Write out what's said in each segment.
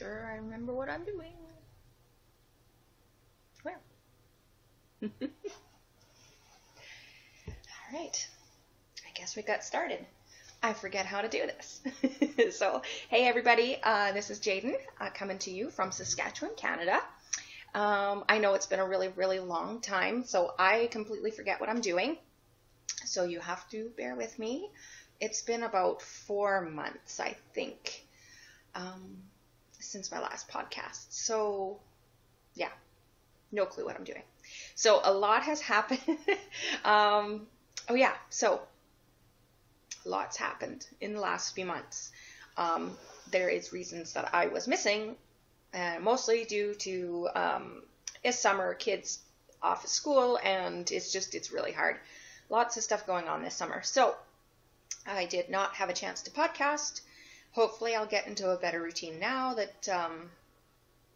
sure I remember what I'm doing. Well. Alright. I guess we got started. I forget how to do this. So, hey everybody, this is Jaden coming to you from Saskatchewan, Canada. I know it's been a really, really long time, so I completely forget what I'm doing. So you have to bear with me. It's been about 4 months, I think, since my last podcast. So, yeah, no clue what I'm doing. So a lot has happened. Lots happened in the last few months. There is reasons that I was missing, mostly due to it's summer, kids off of school, and it's really hard. Lots of stuff going on this summer. So I did not have a chance to podcast. Hopefully I'll get into a better routine now that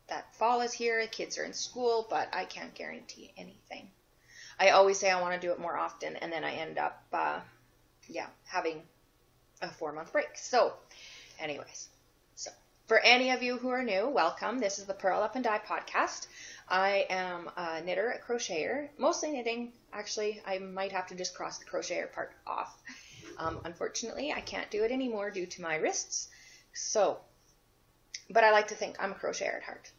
that fall is here, the kids are in school, but I can't guarantee anything. I always say I want to do it more often, and then I end up having a 4-month break. So anyways, for any of you who are new, welcome. This is the Purl Up Dye Podcast. I am a knitter, a crocheter, mostly knitting. Actually, I might have to just cross the crocheter part off. Unfortunately, I can't do it anymore due to my wrists. So, but I like to think I'm a crocheter at heart.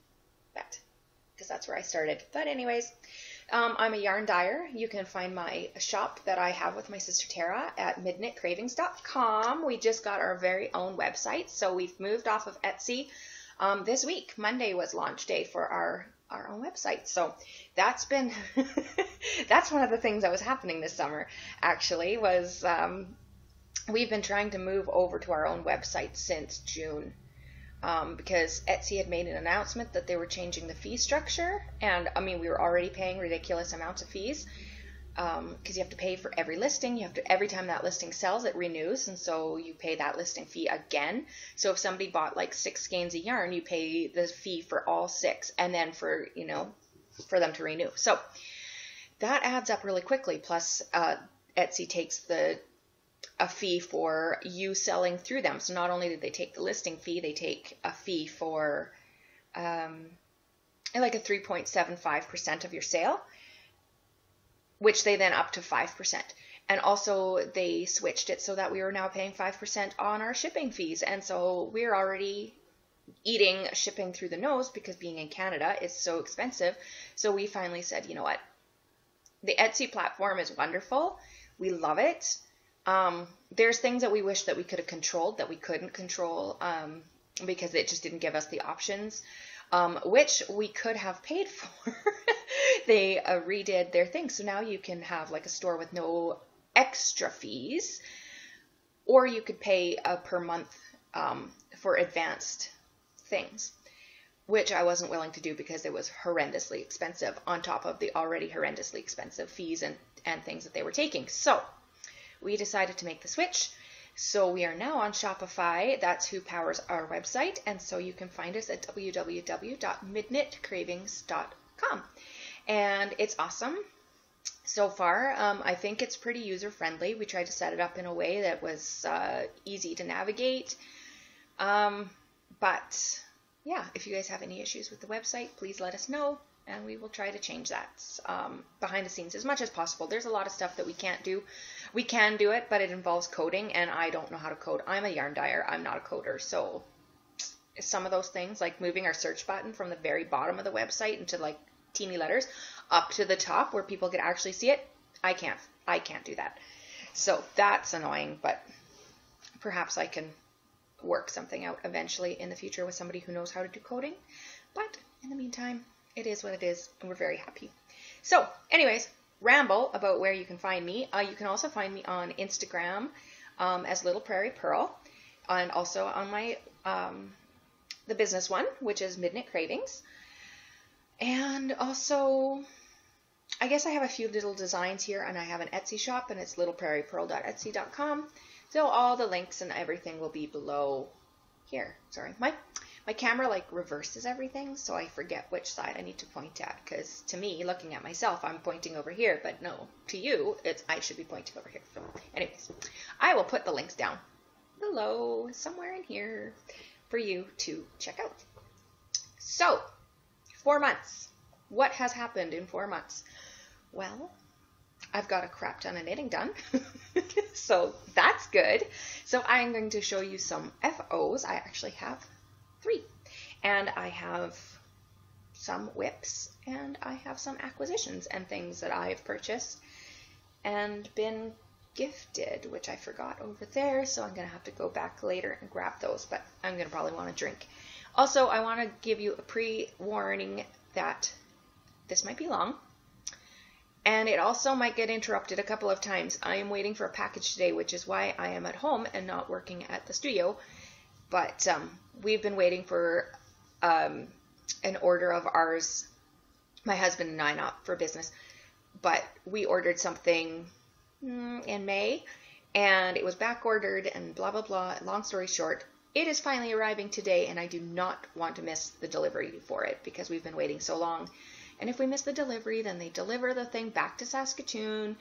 Because that's where I started. But anyways, I'm a yarn dyer. You can find my shop that I have with my sister Tara at midknitcravings.com. We just got our very own website, so we've moved off of Etsy this week. Monday was launch day for our own website. So that's been, that's one of the things that was happening this summer, actually, was we've been trying to move over to our own website since June. Because Etsy had made an announcement that they were changing the fee structure, and I mean we were already paying ridiculous amounts of fees because you have to pay for every listing. You have to, every time that listing sells, it renews, and so you pay that listing fee again. So if somebody bought like 6 skeins of yarn, you pay the fee for all 6, and then for for them to renew. So that adds up really quickly. Plus Etsy takes a fee for you selling through them. So not only do they take the listing fee, they take a fee for like a 3.75% of your sale, which they then up to 5%. And also they switched it so that we were now paying 5% on our shipping fees. And so we're already eating shipping through the nose because being in Canada is so expensive. So we finally said, you know what? The Etsy platform is wonderful. We love it. There's things that we wish that we could have controlled that we couldn't control because it just didn't give us the options, which we could have paid for. They redid their thing. So now you can have like a store with no extra fees, or you could pay per month for advanced things, which I wasn't willing to do because it was horrendously expensive on top of the already horrendously expensive fees and things that they were taking. So we decided to make the switch. So we are now on Shopify. That's who powers our website. And so you can find us at www.midknitcravings.com. And it's awesome so far. I think it's pretty user-friendly. We tried to set it up in a way that was easy to navigate. But yeah, if you guys have any issues with the website, please let us know. And we will try to change that behind the scenes as much as possible. There's a lot of stuff that we can't do. We can do it, but it involves coding, and I don't know how to code. I'm a yarn dyer. I'm not a coder. So some of those things, like moving our search button from the very bottom of the website into like teeny letters up to the top where people could actually see it, I can't do that. So that's annoying, but perhaps I can work something out eventually in the future with somebody who knows how to do coding. But in the meantime, it is what it is, and we're very happy. So, anyways, ramble about where you can find me. You can also find me on Instagram as Little Prairie Pearl, and also on my the business one, which is Midknit Cravings. And also, I guess I have a few little designs here, and I have an Etsy shop, and it's littleprairiepearl.etsy.com. So all the links and everything will be below here. Sorry, my camera like reverses everything, so I forget which side I need to point at, because to me, looking at myself, I'm pointing over here, but no, to you, I should be pointing over here. So anyways, I will put the links down below, somewhere in here, for you to check out. So, 4 months. What has happened in 4 months? Well, I've got a crap ton of knitting done. So that's good. So I'm going to show you some FOs. I actually have 3. And I have some whips, and I have some acquisitions and things that I've purchased and been gifted, which I forgot over there. So I'm going to have to go back later and grab those, but I'm going to probably want to drink. Also, I want to give you a pre-warning that this might be long. And it also might get interrupted a couple of times. I am waiting for a package today, which is why I am at home and not working at the studio. But we've been waiting for an order of ours, my husband and I, not for business. But we ordered something in May, and it was back ordered and blah, blah, blah. Long story short, it is finally arriving today, and I do not want to miss the delivery for it because we've been waiting so long. And if we miss the delivery, then they deliver the thing back to Saskatoon,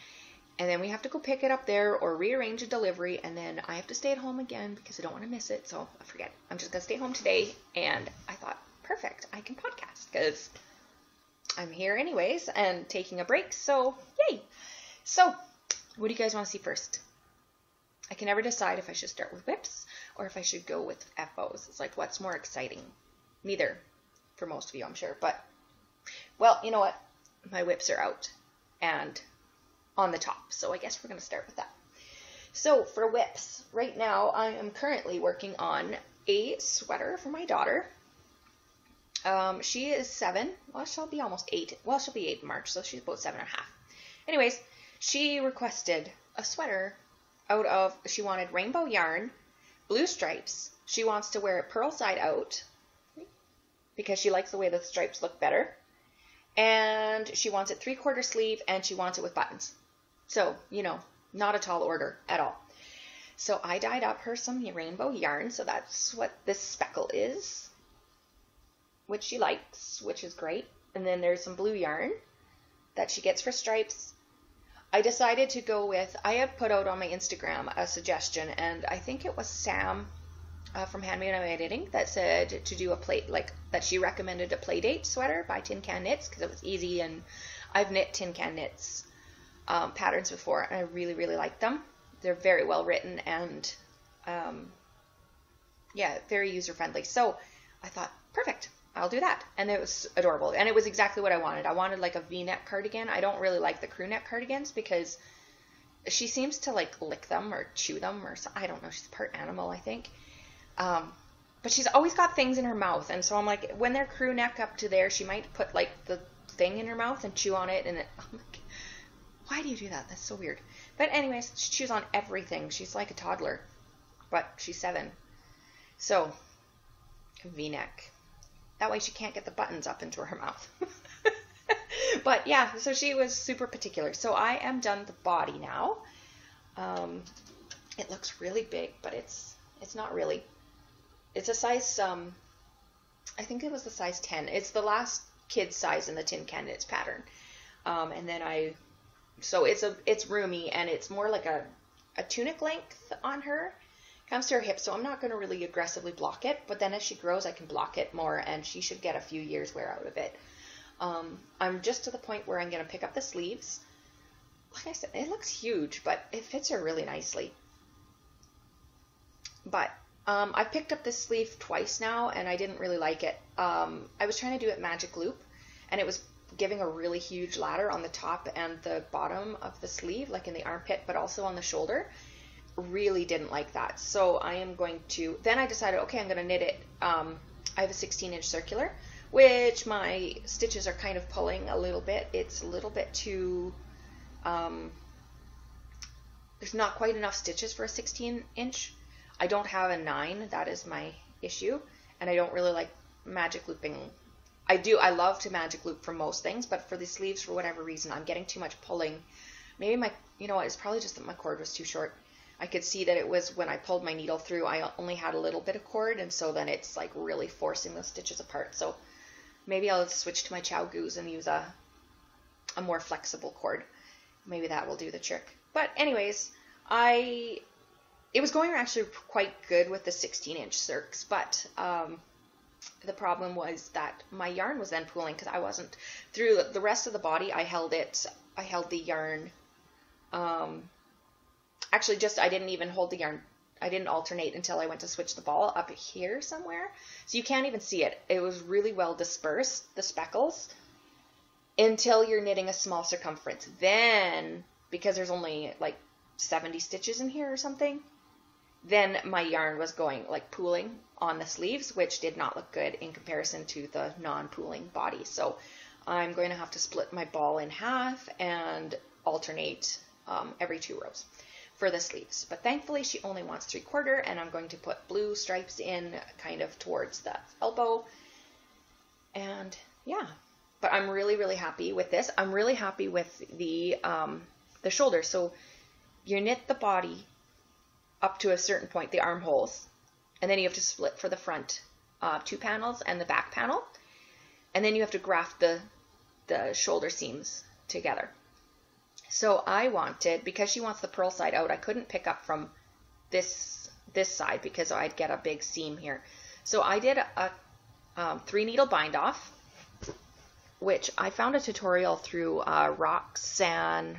and then we have to go pick it up there or rearrange a delivery, and then I have to stay at home again because I don't want to miss it. So I forget. I'm just going to stay home today, and I thought, perfect, I can podcast because I'm here anyways and taking a break, so yay. So what do you guys want to see first? I can never decide if I should start with whips or if I should go with FOs. It's like, what's more exciting? Neither for most of you, I'm sure, but well, you know what? My whips are out and on the top, so I guess we're going to start with that. So for whips, right now I am currently working on a sweater for my daughter. She is 7. Well, she'll be almost 8. Well, she'll be 8 in March, so she's about 7.5. Anyways, she requested a sweater out of, she wanted rainbow yarn, blue stripes. She wants to wear it purl side out because she likes the way the stripes look better. And she wants it 3/4 sleeve, and she wants it with buttons. So, you know, not a tall order at all. So I dyed up her some rainbow yarn, so that's what this speckle is, which she likes, which is great. And then there's some blue yarn that she gets for stripes. I decided to go with, I have put out on my Instagram a suggestion, and I think it was Sam from Handmade on My Knitting that said to do a that she recommended a Playdate sweater by Tin Can Knits because it was easy, and I've knit Tin Can Knits patterns before, and I really, really like them. They're very well written and yeah, very user friendly. So I thought, perfect, I'll do that. And it was adorable, and it was exactly what I wanted. I wanted like a V-neck cardigan. I don't really like the crew neck cardigans because she seems to like lick them or chew them, or I don't know, she's part animal, I think. But she's always got things in her mouth, and so I'm like, when they're crew neck up to there, she might put like the thing in her mouth and chew on it, and I'm like, why do you do that? That's so weird. But anyways, she chews on everything. She's like a toddler, but she's 7. So V-neck. That way she can't get the buttons up into her mouth. But yeah, so she was super particular. So I am done the body now. It looks really big, but it's not really. It's a size, I think it was the size 10. It's the last kid size in the Tin Can Knits pattern. And then so it's roomy, and it's more like a tunic length on her. Comes to her hip, so I'm not going to really aggressively block it, but then as she grows, I can block it more, and she should get a few years wear out of it. I'm just to the point where I'm going to pick up the sleeves. Like I said, it looks huge, but it fits her really nicely. But I picked up this sleeve twice now, and I didn't really like it. I was trying to do it magic loop, and it was giving a really huge ladder on the top and the bottom of the sleeve, like in the armpit, but also on the shoulder. Really didn't like that. So I am going to, then I decided, okay, I'm going to knit it. I have a 16-inch circular, which my stitches are kind of pulling a little bit. It's a little bit too, there's not quite enough stitches for a 16-inch. I don't have a 9, that is my issue, and I don't really like magic looping. I love to magic loop for most things, but for the sleeves, for whatever reason, I'm getting too much pulling. Maybe you know what, it's probably just that my cord was too short. I could see that it was when I pulled my needle through, I only had a little bit of cord, and so then it's like really forcing those stitches apart. So maybe I'll switch to my Chow Goose and use a more flexible cord. Maybe that will do the trick. But anyways, it was going actually quite good with the 16-inch circs, but the problem was that my yarn was then pooling because I wasn't, through the rest of the body, I held the yarn, actually I didn't even hold the yarn. I didn't alternate until I went to switch the ball up here somewhere. So you can't even see it. It was really well dispersed, the speckles, until you're knitting a small circumference. Then, because there's only like 70 stitches in here or something, then my yarn was going like pooling on the sleeves, which did not look good in comparison to the non-pooling body. So I'm going to have to split my ball in half and alternate every 2 rows for the sleeves. But thankfully she only wants 3/4, and I'm going to put blue stripes in kind of towards the elbow. And yeah, but I'm really, really happy with this. I'm really happy with the shoulder. So you knit the body up to a certain point, the armholes, and then you have to split for the front 2 panels and the back panel, and then you have to graft the shoulder seams together. So I wanted, because she wants the purl side out, I couldn't pick up from this side because I'd get a big seam here. So I did a 3-needle bind off, which I found a tutorial through Roxanne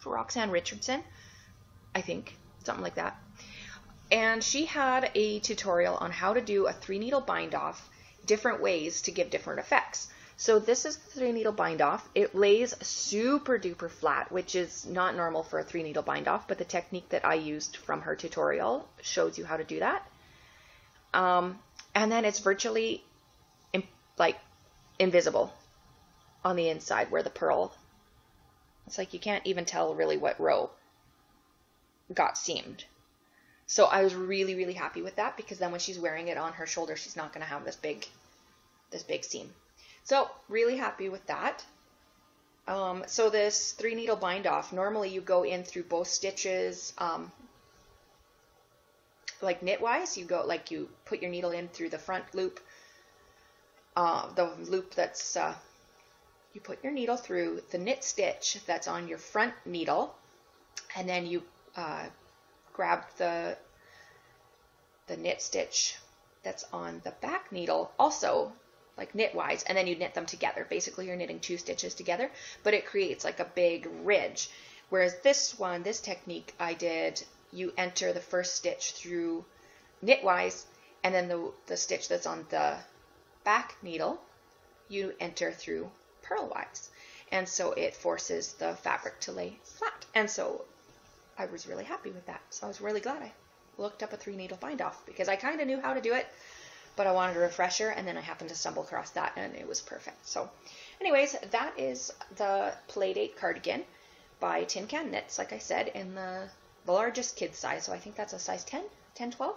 Richardson, I think, something like that. And she had a tutorial on how to do a 3-needle bind off, different ways to give different effects. So this is the 3-needle bind off. It lays super duper flat, which is not normal for a 3-needle bind off, but the technique that I used from her tutorial shows you how to do that. And then it's virtually invisible on the inside where the purl, it's like you can't even tell really what row got seamed. So I was really, really happy with that, because then when she's wearing it on her shoulder, she's not going to have this big seam. So really happy with that. So this 3-needle bind off, normally you go in through both stitches, like knitwise. You put your needle in through the front loop, the loop that's, you put your needle through the knit stitch that's on your front needle, and then you grab the knit stitch that's on the back needle, also like knitwise, and then you knit them together. Basically you're knitting 2 stitches together, but it creates like a big ridge. Whereas this technique I did, you enter the first stitch through knitwise, and then the stitch that's on the back needle you enter through purlwise, and so it forces the fabric to lay flat. And so I was really happy with that. So I was really glad I looked up a 3-needle bind off, because I kind of knew how to do it, but I wanted a refresher, and then I happened to stumble across that, and it was perfect. So anyways, that is the Playdate cardigan by Tin Can Knits, like I said, in the largest kid size. So I think that's a size 10, 12,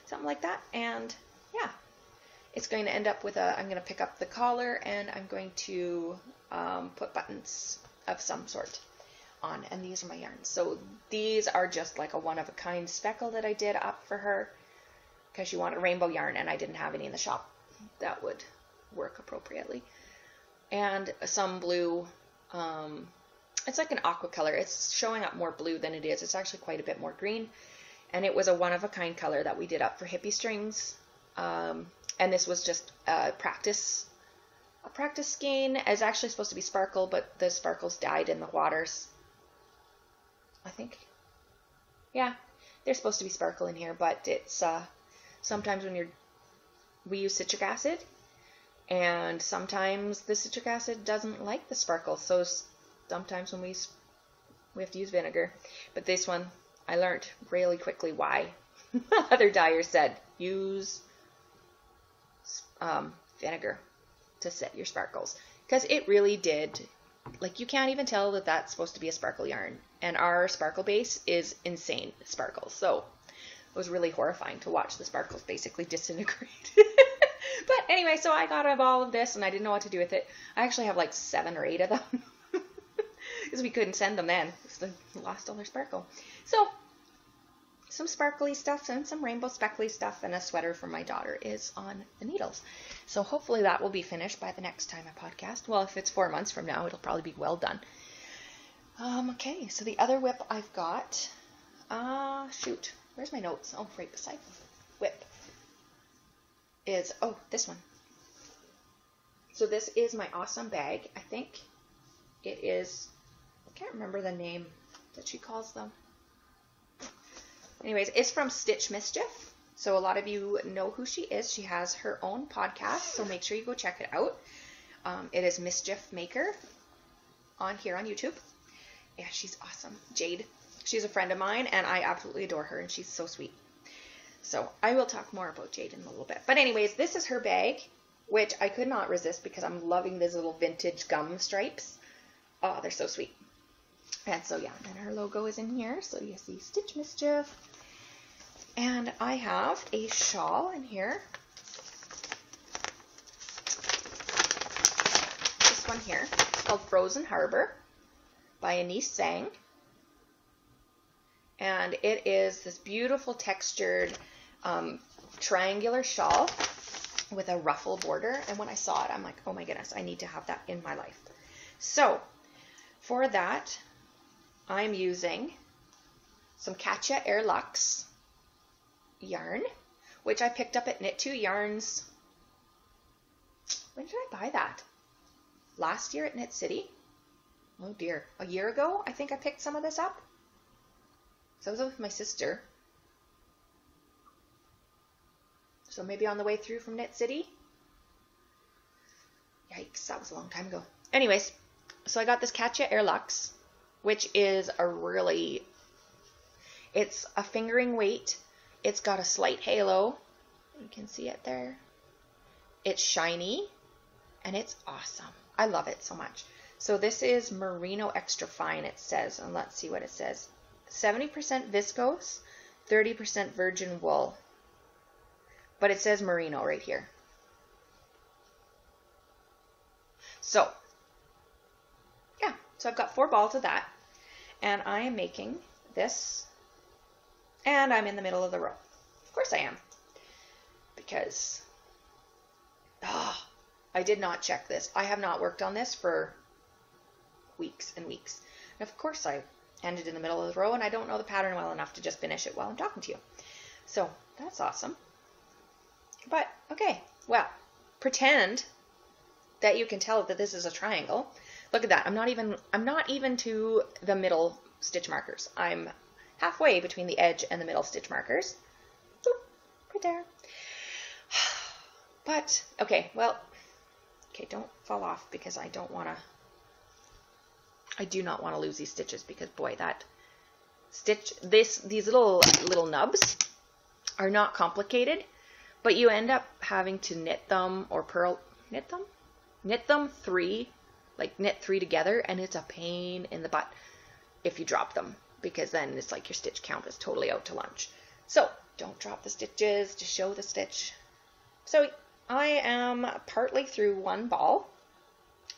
something like that. And yeah, it's going to end up with I'm going to pick up the collar, and I'm going to put buttons of some sort on. And these are my yarns. So these are just like a one-of-a-kind speckle that I did up for her, because she wanted rainbow yarn, and I didn't have any in the shop that would work appropriately. And some blue, it's like an aqua color. It's showing up more blue than it is. It's actually quite a bit more green. And it was a one-of-a-kind color that we did up for hippie strings. And this was just a practice skein. It's actually supposed to be sparkle, but the sparkles died in the waters, I think. Yeah, they're supposed to be sparkle in here, but it's sometimes when we use citric acid, and sometimes the citric acid doesn't like the sparkle, so sometimes when we have to use vinegar. But this one, I learned really quickly why. Other dyers said use vinegar to set your sparkles, because it really did, like, you can't even tell that that's supposed to be a sparkle yarn, and our sparkle base is insane sparkles. So it was really horrifying to watch the sparkles basically disintegrate. But anyway, so I got all of this, and I didn't know what to do with it. I actually have like 7 or 8 of them, because we couldn't send them then. They lost all their sparkle. So some sparkly stuff and some rainbow speckly stuff, and a sweater for my daughter is on the needles. So hopefully that will be finished by the next time I podcast. Well, if it's 4 months from now, it'll probably be well done. Okay, so the other whip I've got, shoot, where's my notes? Oh, right beside the whip. is, oh, this one. So this is my awesome bag. I think it is, I can't remember the name that she calls them. Anyways, it's from Stitch Mischief. So a lot of you know who she is. She has her own podcast, so make sure you go check it out. It is Mischief Maker on here on YouTube. Yeah, she's awesome. Jade. She's a friend of mine, and I absolutely adore her, and she's so sweet. So I will talk more about Jade in a little bit. But anyways, this is her bag, which I could not resist because I'm loving these little vintage gum stripes. Oh, they're so sweet. And so, yeah, and her logo is in here. So you see Stitch Mischief. And I have a shawl in here. This one here, called Frozen Harbour by Inese. And it is this beautiful textured triangular shawl with a ruffle border. And when I saw it, I'm like, oh my goodness, I need to have that in my life. So for that, I'm using some Matcha Air Luxe yarn, which I picked up at Knit2 Yarns. When did I buy that? Last year at Knit City? Oh dear, a year ago I think I picked some of this up. So I was with my sister. So maybe on the way through from Knit City. Yikes, that was a long time ago. Anyways, so I got this Matcha Air Luxe, which is a really, it's a fingering weight. It's got a slight halo. You can see it there. It's shiny and it's awesome. I love it so much. So this is Merino Extra Fine, it says, and let's see what it says. 70% viscose, 30% virgin wool. But it says merino right here. So, yeah, so I've got 4 balls of that. And I am making this. And I'm in the middle of the row. Of course I am. Because, I did not check this. I have not worked on this for weeks and weeks. And of course I ended in the middle of the row, and I don't know the pattern well enough to just finish it while I'm talking to you. So that's awesome. But okay, well, pretend that you can tell that this is a triangle. Look at that. I'm not even to the middle stitch markers. I'm halfway between the edge and the middle stitch markers. Boop, right there. But okay, well, okay, don't fall off because I do not want to lose these stitches because boy, that stitch, these little nubs are not complicated, but you end up having to knit them or knit them 3, like knit 3 together, and it's a pain in the butt if you drop them because then it's like your stitch count is totally out to lunch. So don't drop the stitches, just show the stitch. So I am partly through 1 ball.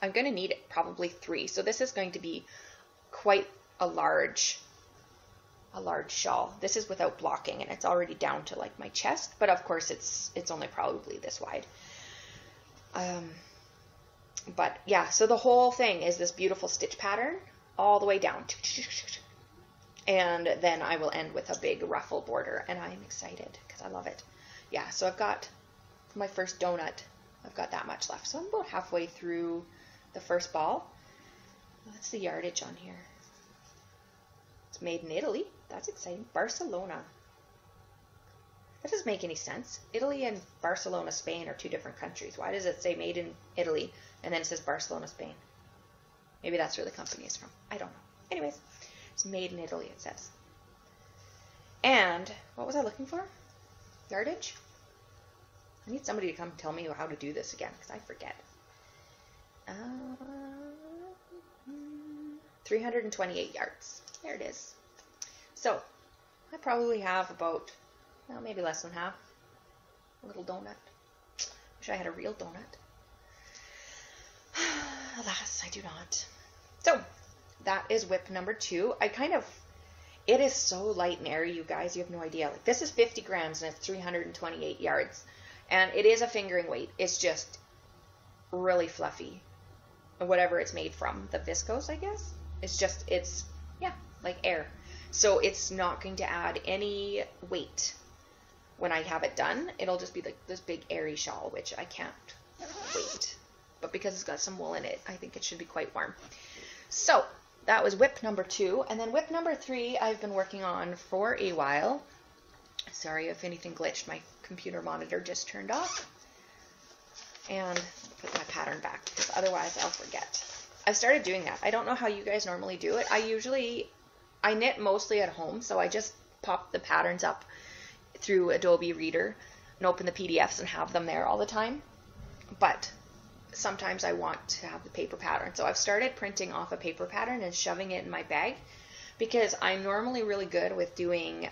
I'm going to need probably 3. So this is going to be quite a large shawl. This is without blocking, and it's already down to like my chest, but of course it's only probably this wide. But yeah, so the whole thing is this beautiful stitch pattern all the way down. And then I will end with a big ruffle border, and I'm excited because I love it. Yeah, so I've got my first donut. I've got that much left. So I'm about halfway through the first ball. What's the yardage on here? It's made in Italy. That's exciting. Barcelona. That doesn't make any sense. Italy and Barcelona, Spain are 2 different countries. Why does it say made in Italy and then it says Barcelona, Spain? Maybe that's where the company is from. I don't know. Anyways, it's made in Italy, it says. And what was I looking for? Yardage? I need somebody to come tell me how to do this again because I forget. 328 yards. There it is. So I probably have about, well, maybe less than half. A little donut. Wish I had a real donut. Alas, I do not. So that is whip number 2. It is so light and airy, you guys. You have no idea. Like, this is 50 grams and it's 328 yards. And it is a fingering weight. It's just really fluffy. Whatever it's made from. The viscose, I guess. It's like air. So it's not going to add any weight when I have it done, it'll just be like this big airy shawl, which I can't wait. But because it's got some wool in it, I think it should be quite warm. So that was whip number 2. And then whip number 3 I've been working on for a while. Sorry if anything glitched. My computer monitor just turned off. And put my pattern back because otherwise I'll forget. I've started doing that. I don't know how you guys normally do it. I knit mostly at home, so I just pop the patterns up through Adobe Reader and open the PDFs and have them there all the time. But sometimes I want to have the paper pattern. So I've started printing off a paper pattern and shoving it in my bag because I'm normally really good with doing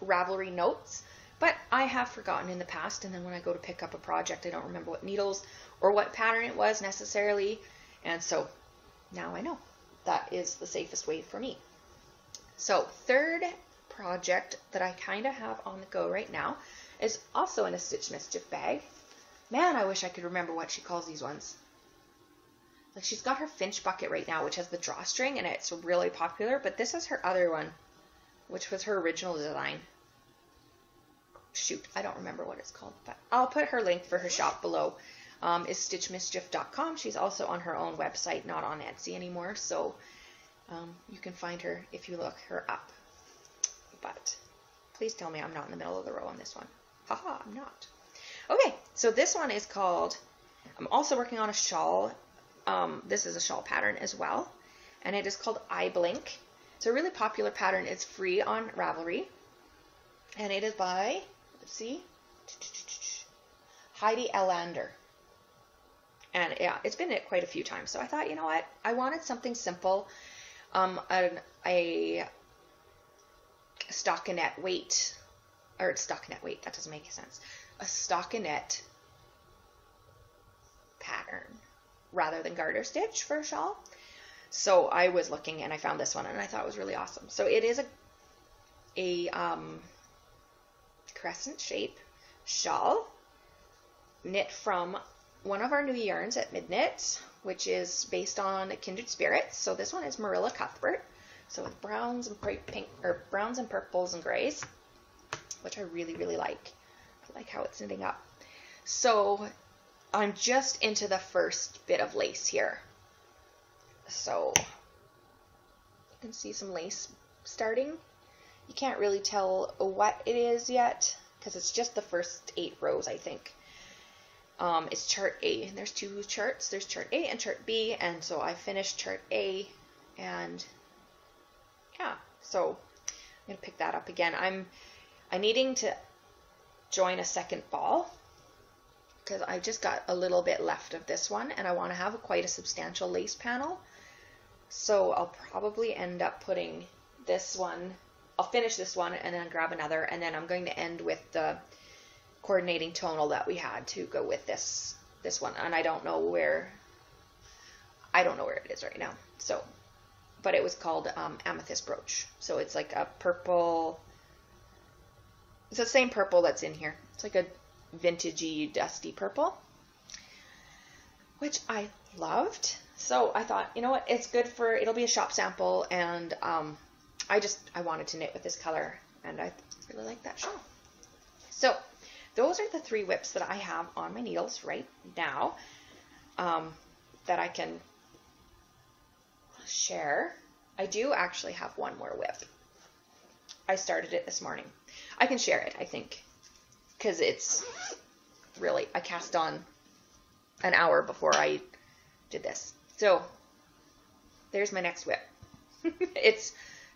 Ravelry notes, but I have forgotten in the past, and then when I go to pick up a project, I don't remember what needles or what pattern it was necessarily, and so now I know. That is the safest way for me. So third project that I kind of have on the go right now is also in a Stitch Mischief bag. Man, I wish I could remember what she calls these ones. Like, she's got her Finch bucket right now, which has the drawstring, and it's really popular, but this is her other one, which was her original design. Shoot, I don't remember what it's called, but I'll put her link for her shop below. Is stitchmischief.com. She's also on her own website, not on Etsy anymore, so you can find her if you look her up. But please tell me I'm not in the middle of the row on this one. Haha, I'm not. Okay, so this one is called, I'm also working on a shawl. This is a shawl pattern as well, and it is called Eyeblink. It's a really popular pattern. It's free on Ravelry, and it is by, let's see, Heidi Alander. And yeah, it's been knit quite a few times. So I thought, you know what? I wanted something simple. A stockinette weight, or stockinette weight, that doesn't make sense. A stockinette pattern rather than garter stitch for a shawl. So I was looking and I found this one and I thought it was really awesome. So it is a crescent shape shawl knit from one of our new yarns at Midknit, which is based on Kindred Spirits. So this one is Marilla Cuthbert. So with browns and pink, or browns and purples and grays, which I really, really like. I like how it's knitting up. So I'm just into the first bit of lace here. So you can see some lace starting. You can't really tell what it is yet because it's just the first 8 rows, I think. It's chart A, and there's 2 charts. There's chart A and chart B, and so I finished chart A, and yeah, so I'm gonna pick that up again. I'm needing to join a second ball because I just got a little bit left of this one, and I want to have quite a substantial lace panel. So I'll probably end up putting this one. I'll finish this one and then grab another, and then I'm going to end with the coordinating tonal that we had to go with this one, and I don't know where it is right now. So, but it was called Amethyst Brooch. So it's like a purple. It's the same purple that's in here. It's like a vintagey, dusty purple, which I loved. So I thought, you know what, it's good for, it'll be a shop sample, and I wanted to knit with this color, and I really like that shawl. So those are the 3 whips that I have on my needles right now that I can share. I do actually have one more whip. I started it this morning. I can share it, I think, because it's really, I cast on an hour before I did this. So there's my next whip. It's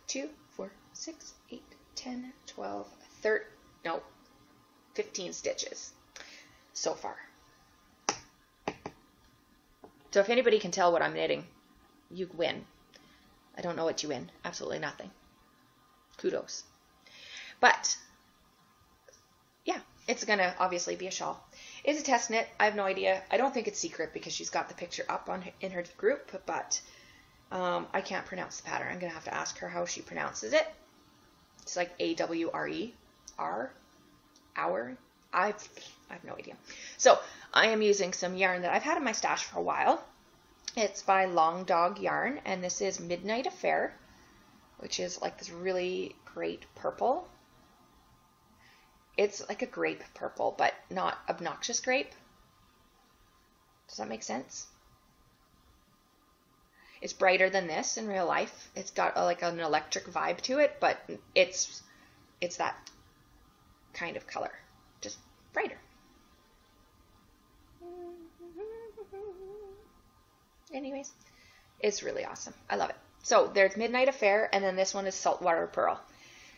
2, 4, 6, 8, 10, 12, 13, no, 15 stitches so far. So if anybody can tell what I'm knitting, you win. I don't know what you win. Absolutely nothing. Kudos. But yeah, it's going to obviously be a shawl. It's a test knit. I have no idea. I don't think it's secret because she's got the picture up in her group, but I can't pronounce the pattern. I'm going to have to ask her how she pronounces it. It's like A-W-R-E. R? Hour? I have no idea. So I am using some yarn that I've had in my stash for a while. It's by Long Dog Yarn, and this is Midnight Affair, which is like this really great purple. It's like a grape purple, but not obnoxious grape. Does that make sense? It's brighter than this in real life. It's got like an electric vibe to it, but it's that kind of color, just brighter. Anyways, it's really awesome. I love it. So there's Midnight Affair, and then this one is Saltwater Pearl.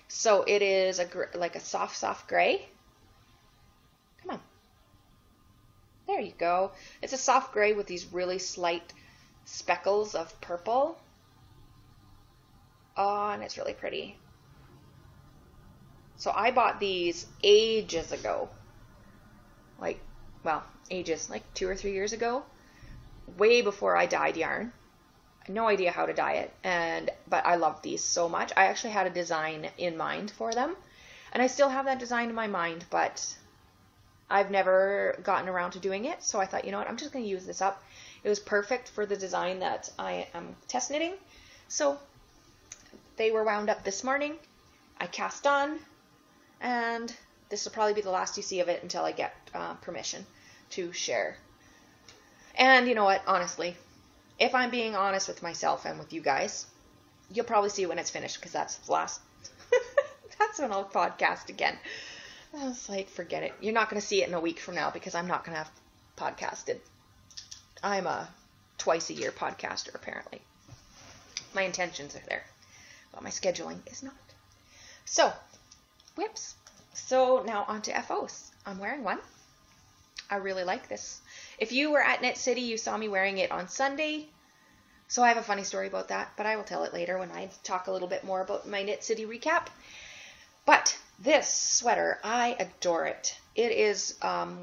So it is like a soft gray. Come on. There you go. It's a soft gray with these really slight speckles of purple. Oh, and it's really pretty. So I bought these ages ago. Like 2 or 3 years ago. Way before I dyed yarn. I had no idea how to dye it, but I love these so much. I actually had a design in mind for them, and I still have that design in my mind, but I've never gotten around to doing it, so I thought, you know what, I'm just going to use this up. It was perfect for the design that I am test knitting, so they were wound up this morning. I cast on, and this will probably be the last you see of it until I get permission to share. And you know what, honestly, if I'm being honest with myself and with you guys, you'll probably see it when it's finished, because that's the last, that's when I'll podcast again. I was like, forget it. You're not going to see it in a week from now, because I'm not going to have podcasted. I'm a twice-a-year podcaster, apparently. My intentions are there, but my scheduling is not. So, whips. So now on to FOs. I'm wearing one. I really like this. If you were at Knit City, you saw me wearing it on Sunday. So I have a funny story about that, but I will tell it later when I talk a little bit more about my Knit City recap. But this sweater, I adore it. It is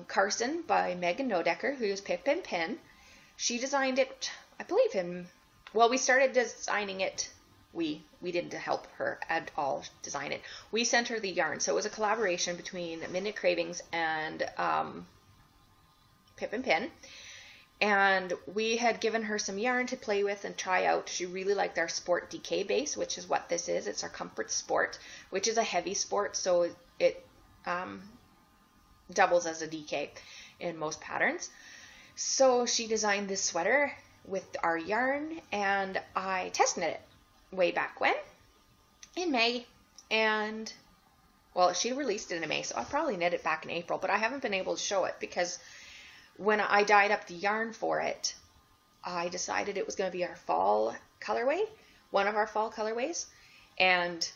Carson by Megan Nodecker, who is Pip and Pen. She designed it, I believe we started designing it. We didn't help her at all design it. We sent her the yarn. So it was a collaboration between Midnight Cravings and Pip and Pen, and we had given her some yarn to play with and try out. She really liked our Sport DK base, which is what this is. It's our Comfort Sport, which is a heavy sport, so it doubles as a DK in most patterns. So she designed this sweater with our yarn, and I test knit it way back when, in May, and well, she released it in May, so I probably knit it back in April, but I haven't been able to show it because when I dyed up the yarn for it, I decided it was going to be our fall colorway, one of our fall colorways, and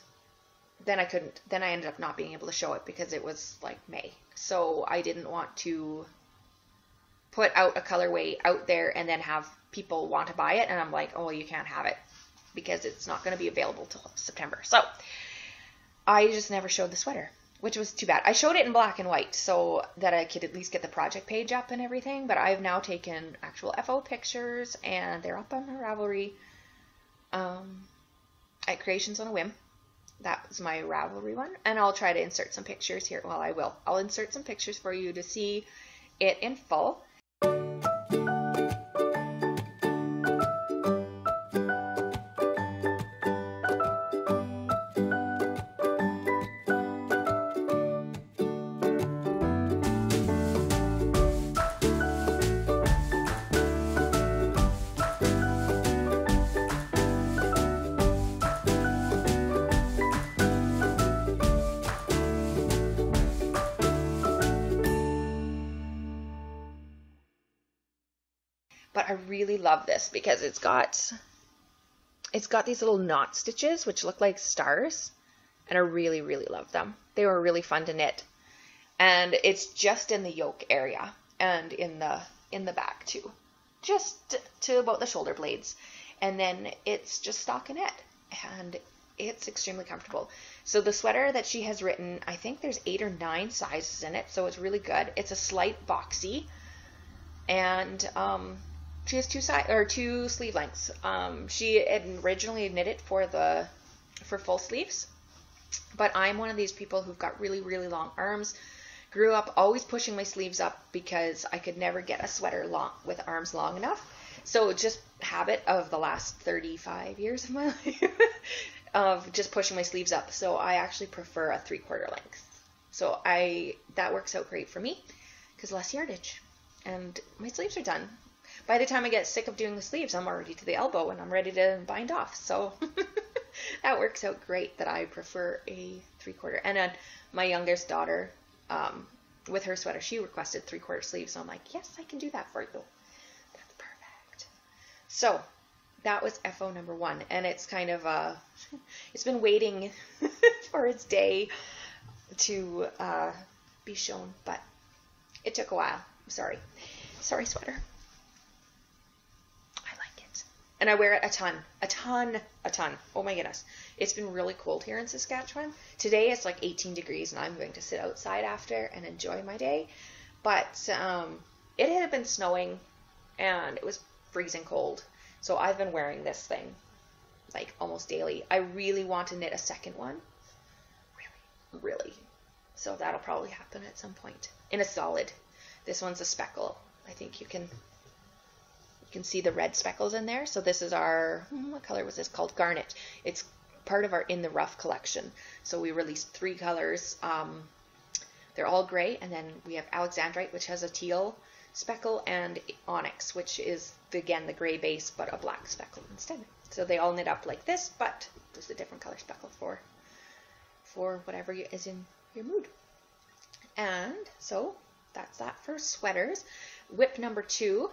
then I couldn't. Then I ended up not being able to show it because it was like May. So I didn't want to put out a colorway out there and then have people want to buy it, and I'm like, oh, you can't have it because it's not going to be available till September. So I just never showed the sweater, which was too bad. I showed it in black and white so that I could at least get the project page up and everything, but I've now taken actual FO pictures, and they're up on the Ravelry at Creations on a Whim. That was my Ravelry one, and I'll try to insert some pictures here. Well, I will. I'll insert some pictures for you to see it in full. But I really love this because it's got these little knot stitches which look like stars, and I really, really love them. They were really fun to knit, and it's just in the yoke area and in the back too, just to about the shoulder blades, and then it's just stockinette, and it's extremely comfortable. So the sweater that she has written, I think there's 8 or 9 sizes in it, so it's really good. It's a slight boxy, and she has 2 sleeve lengths. She had originally knit it for full sleeves, but I'm one of these people who've got really, really long arms. Grew up always pushing my sleeves up because I could never get a sweater long with arms long enough. So just habit of the last 35 years of my life of just pushing my sleeves up. So I actually prefer a 3/4 length So that works out great for me because less yardage. And my sleeves are done. By the time I get sick of doing the sleeves, I'm already to the elbow and I'm ready to bind off. So that works out great that I prefer a 3/4. And then my youngest daughter, with her sweater, she requested 3/4 sleeves. So I'm like, yes, I can do that for you. That's perfect. So that was FO number 1. And it's kind of, it's been waiting for its day to be shown, but it took a while. I'm sorry. Sorry, sweater. I like it. And I wear it a ton. Oh my goodness. It's been really cold here in Saskatchewan. Today it's like 18 degrees and I'm going to sit outside after and enjoy my day. But it had been snowing and it was freezing cold. So I've been wearing this thing like almost daily. I really want to knit a second one. Really. So that'll probably happen at some point. In a solid. This one's a speckle. I think you can see the red speckles in there. So this is our, what color was this called? Garnet. It's part of our In the Rough collection. So we released 3 colors. They're all gray. And then we have Alexandrite, which has a teal speckle, and Onyx, which is, again, the gray base, but a black speckle instead. So they all knit up like this, but just a different color speckle for whatever is in your mood. And so that's that for sweaters. Whip number 2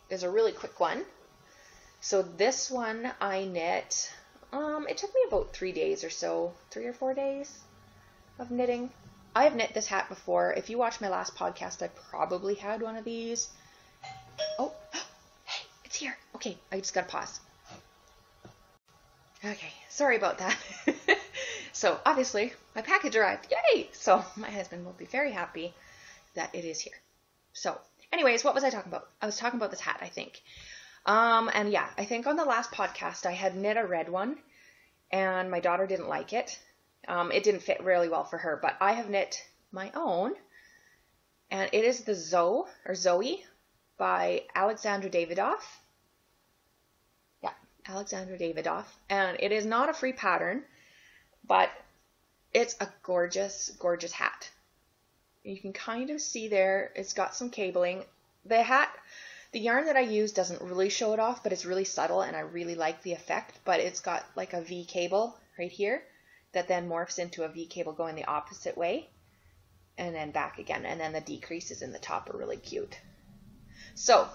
is a really quick one. So this one I knit, it took me about 3 days or so, 3 or 4 days of knitting. I have knit this hat before. If you watched my last podcast, I probably had one of these. Oh, hey, it's here. Okay, I just gotta pause. Okay, sorry about that. So obviously my package arrived. Yay! So my husband will be very happy that it is here. So anyways, what was I talking about? I was talking about this hat, I think. And yeah, I think on the last podcast I had knit a red one and my daughter didn't like it. It didn't fit really well for her, but I have knit my own, and it is the Zoe by Alexandra Davidoff. Yeah, Alexandra Davidoff. And it is not a free pattern, but it's a gorgeous, gorgeous hat. You can kind of see there, it's got some cabling. The yarn that I use doesn't really show it off, but it's really subtle, and I really like the effect. But it's got like a V cable right here that then morphs into a V cable going the opposite way and then back again. And then the decreases in the top are really cute. So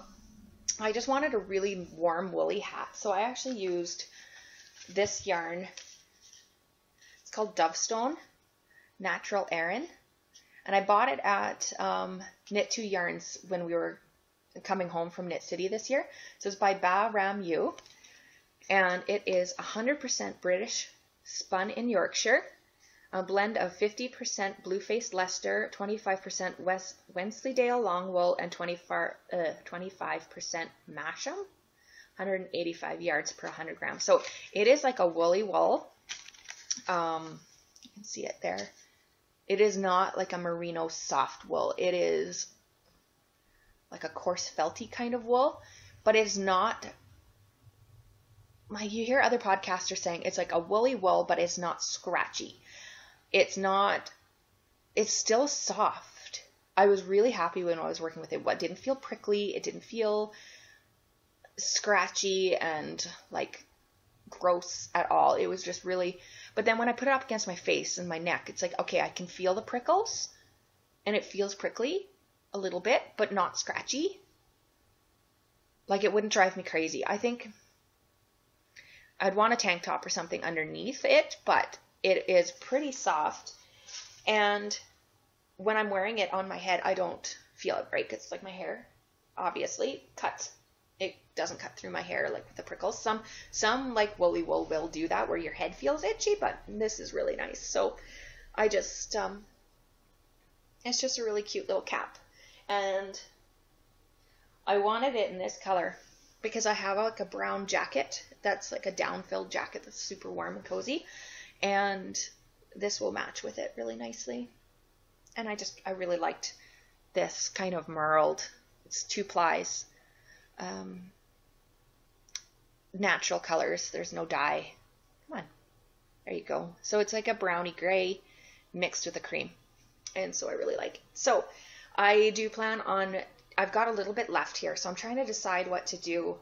I just wanted a really warm woolly hat. So I actually used this yarn. It's called Dovestone Natural Aran. And I bought it at Knit 2 Yarns when we were coming home from Knit City this year. So it's by Ba Ram Yu. And it is 100% British, spun in Yorkshire, a blend of 50% Blueface Leicester, 25% Wensleydale long wool, and 25% Masham, 185 yards per 100 grams. So it is like a woolly wool. You can see it there. It is not like a merino soft wool. It is like a coarse felty kind of wool, but it's not. Like you hear other podcasters saying it's like a woolly wool, but it's not scratchy. It's still soft. I was really happy when I was working with it. It didn't feel prickly. It didn't feel scratchy and like gross at all. It was just really, but then when I put it up against my face and my neck, it's like, okay, I can feel the prickles and it feels prickly a little bit, but not scratchy. Like it wouldn't drive me crazy. I think I'd want a tank top or something underneath it, but it is pretty soft. And when I'm wearing it on my head, I don't feel it break. It's like my hair, obviously, cuts. It doesn't cut through my hair like with the prickles. Some like woolly wool will do that where your head feels itchy, but this is really nice. So I just, it's just a really cute little cap. And I wanted it in this color because I have like a brown jacket that's like a down-filled jacket that's super warm and cozy, and this will match with it really nicely. And I really liked this kind of merled. It's 2 plies, natural colors. There's no dye. Come on, there you go. So it's like a browny gray mixed with a cream. And so I really like it. So I do plan on, I've got a little bit left here, so I'm trying to decide what to do.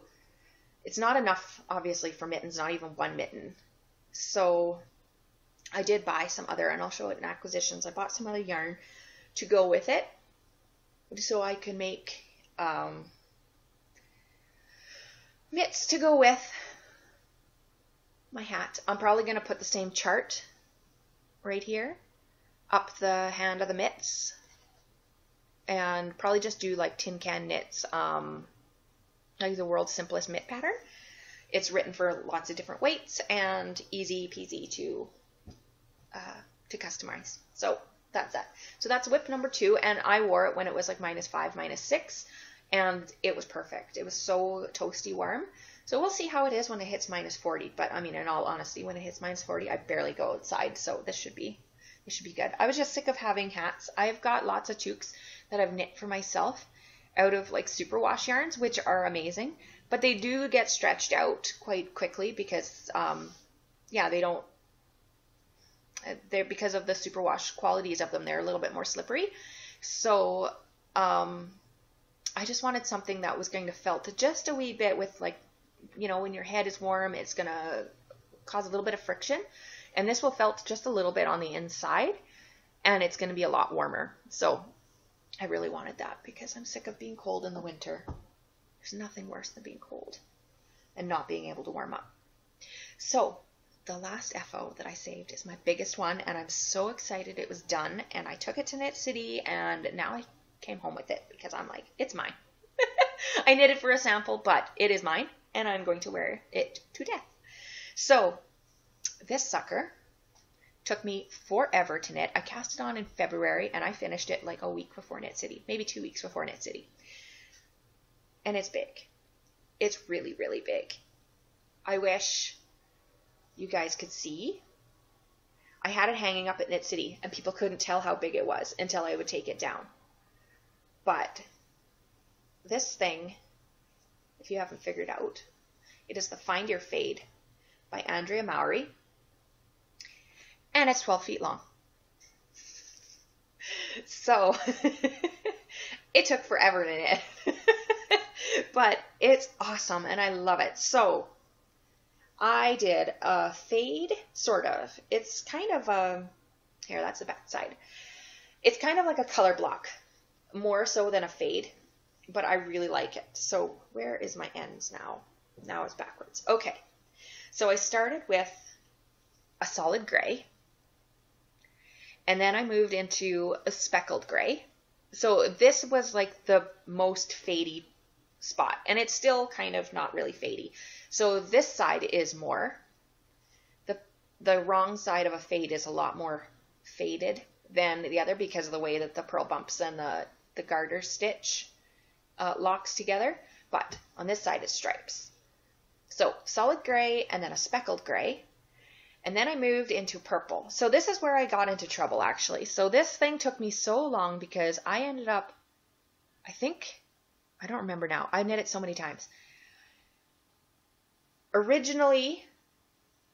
It's not enough, obviously, for mittens, not even one mitten. So I did buy some other, and I'll show it in acquisitions. I bought some other yarn to go with it so I can make mitts to go with my hat. I'm probably going to put the same chart right here up the hand of the mitts, and probably just do like tin can knits, like the world's simplest mitt pattern. It's written for lots of different weights and easy peasy to customize. So that's that. So that's whip number 2, and I wore it when it was like -5, -6, and it was perfect. It was so toasty warm. So we'll see how it is when it hits -40. But I mean, in all honesty, when it hits -40, I barely go outside. So this should be good. I was just sick of having hats. I've got lots of toques that I've knit for myself out of like superwash yarns, which are amazing, but they do get stretched out quite quickly because, yeah, because of the superwash qualities of them, they're a little bit more slippery. So, I just wanted something that was going to felt just a wee bit with, like, you know, when your head is warm, it's going to cause a little bit of friction. And this will felt just a little bit on the inside, and it's going to be a lot warmer. So I really wanted that because I'm sick of being cold in the winter. There's nothing worse than being cold and not being able to warm up. So the last FO that I saved is my biggest one, and I'm so excited it was done. And I took it to Knit City, and now I came home with it because I'm like, it's mine. I knit it for a sample, but it is mine, and I'm going to wear it to death. So this sucker took me forever to knit. I cast it on in February, and I finished it like a week before Knit City, maybe 2 weeks before Knit City. And it's big. It's really, really big. I wish you guys could see. I had it hanging up at Knit City, and people couldn't tell how big it was until I would take it down. But this thing, if you haven't figured out, it is the Find Your Fade by Andrea Mowry, and it's 12 feet long. So it took forever to knit, but it's awesome and I love it. So I did a fade, sort of. It's kind of a, here, that's the back side. It's kind of like a color block, more so than a fade, but I really like it. So where is my ends now? Now it's backwards. Okay. So I started with a solid gray, and then I moved into a speckled gray. So this was like the most fadey spot, and it's still kind of not really fadey. So this side is more. The wrong side of a fade is a lot more faded than the other because of the way that the purl bumps and the garter stitch locks together. But on this side it's stripes. So solid gray and then a speckled gray. And then I moved into purple. So this is where I got into trouble, actually. So this thing took me so long because I ended up, I don't remember now. I knit it so many times. Originally,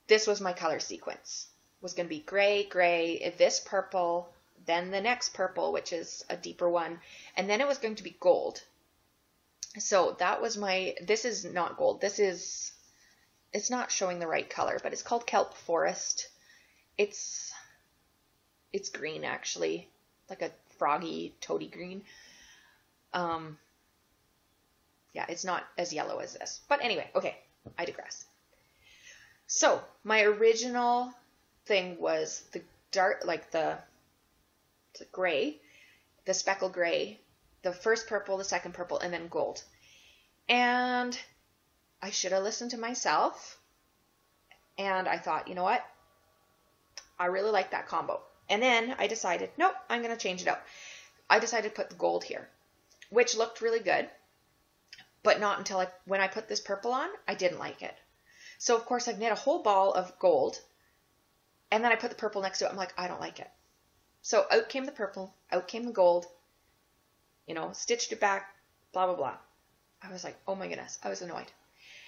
this was my color sequence. It was going to be gray, gray, this purple, then the next purple, which is a deeper one, and then it was going to be gold. So that was this is not gold. It's not showing the right color, but it's called Kelp Forest. It's green, actually, like a froggy, toady green. Yeah, it's not as yellow as this. But anyway, okay, I digress. So my original thing was the dark, like the gray, the speckled gray, the first purple, the second purple, and then gold. And I should have listened to myself, and I thought, you know what? I really like that combo. And then I decided, nope, I'm going to change it up. I decided to put the gold here, which looked really good, but not until when I put this purple on, I didn't like it. So, of course, I've knit a whole ball of gold, and then I put the purple next to it. I'm like, I don't like it. So out came the purple, out came the gold, stitched it back, blah, blah, blah. I was like, oh my goodness, I was annoyed.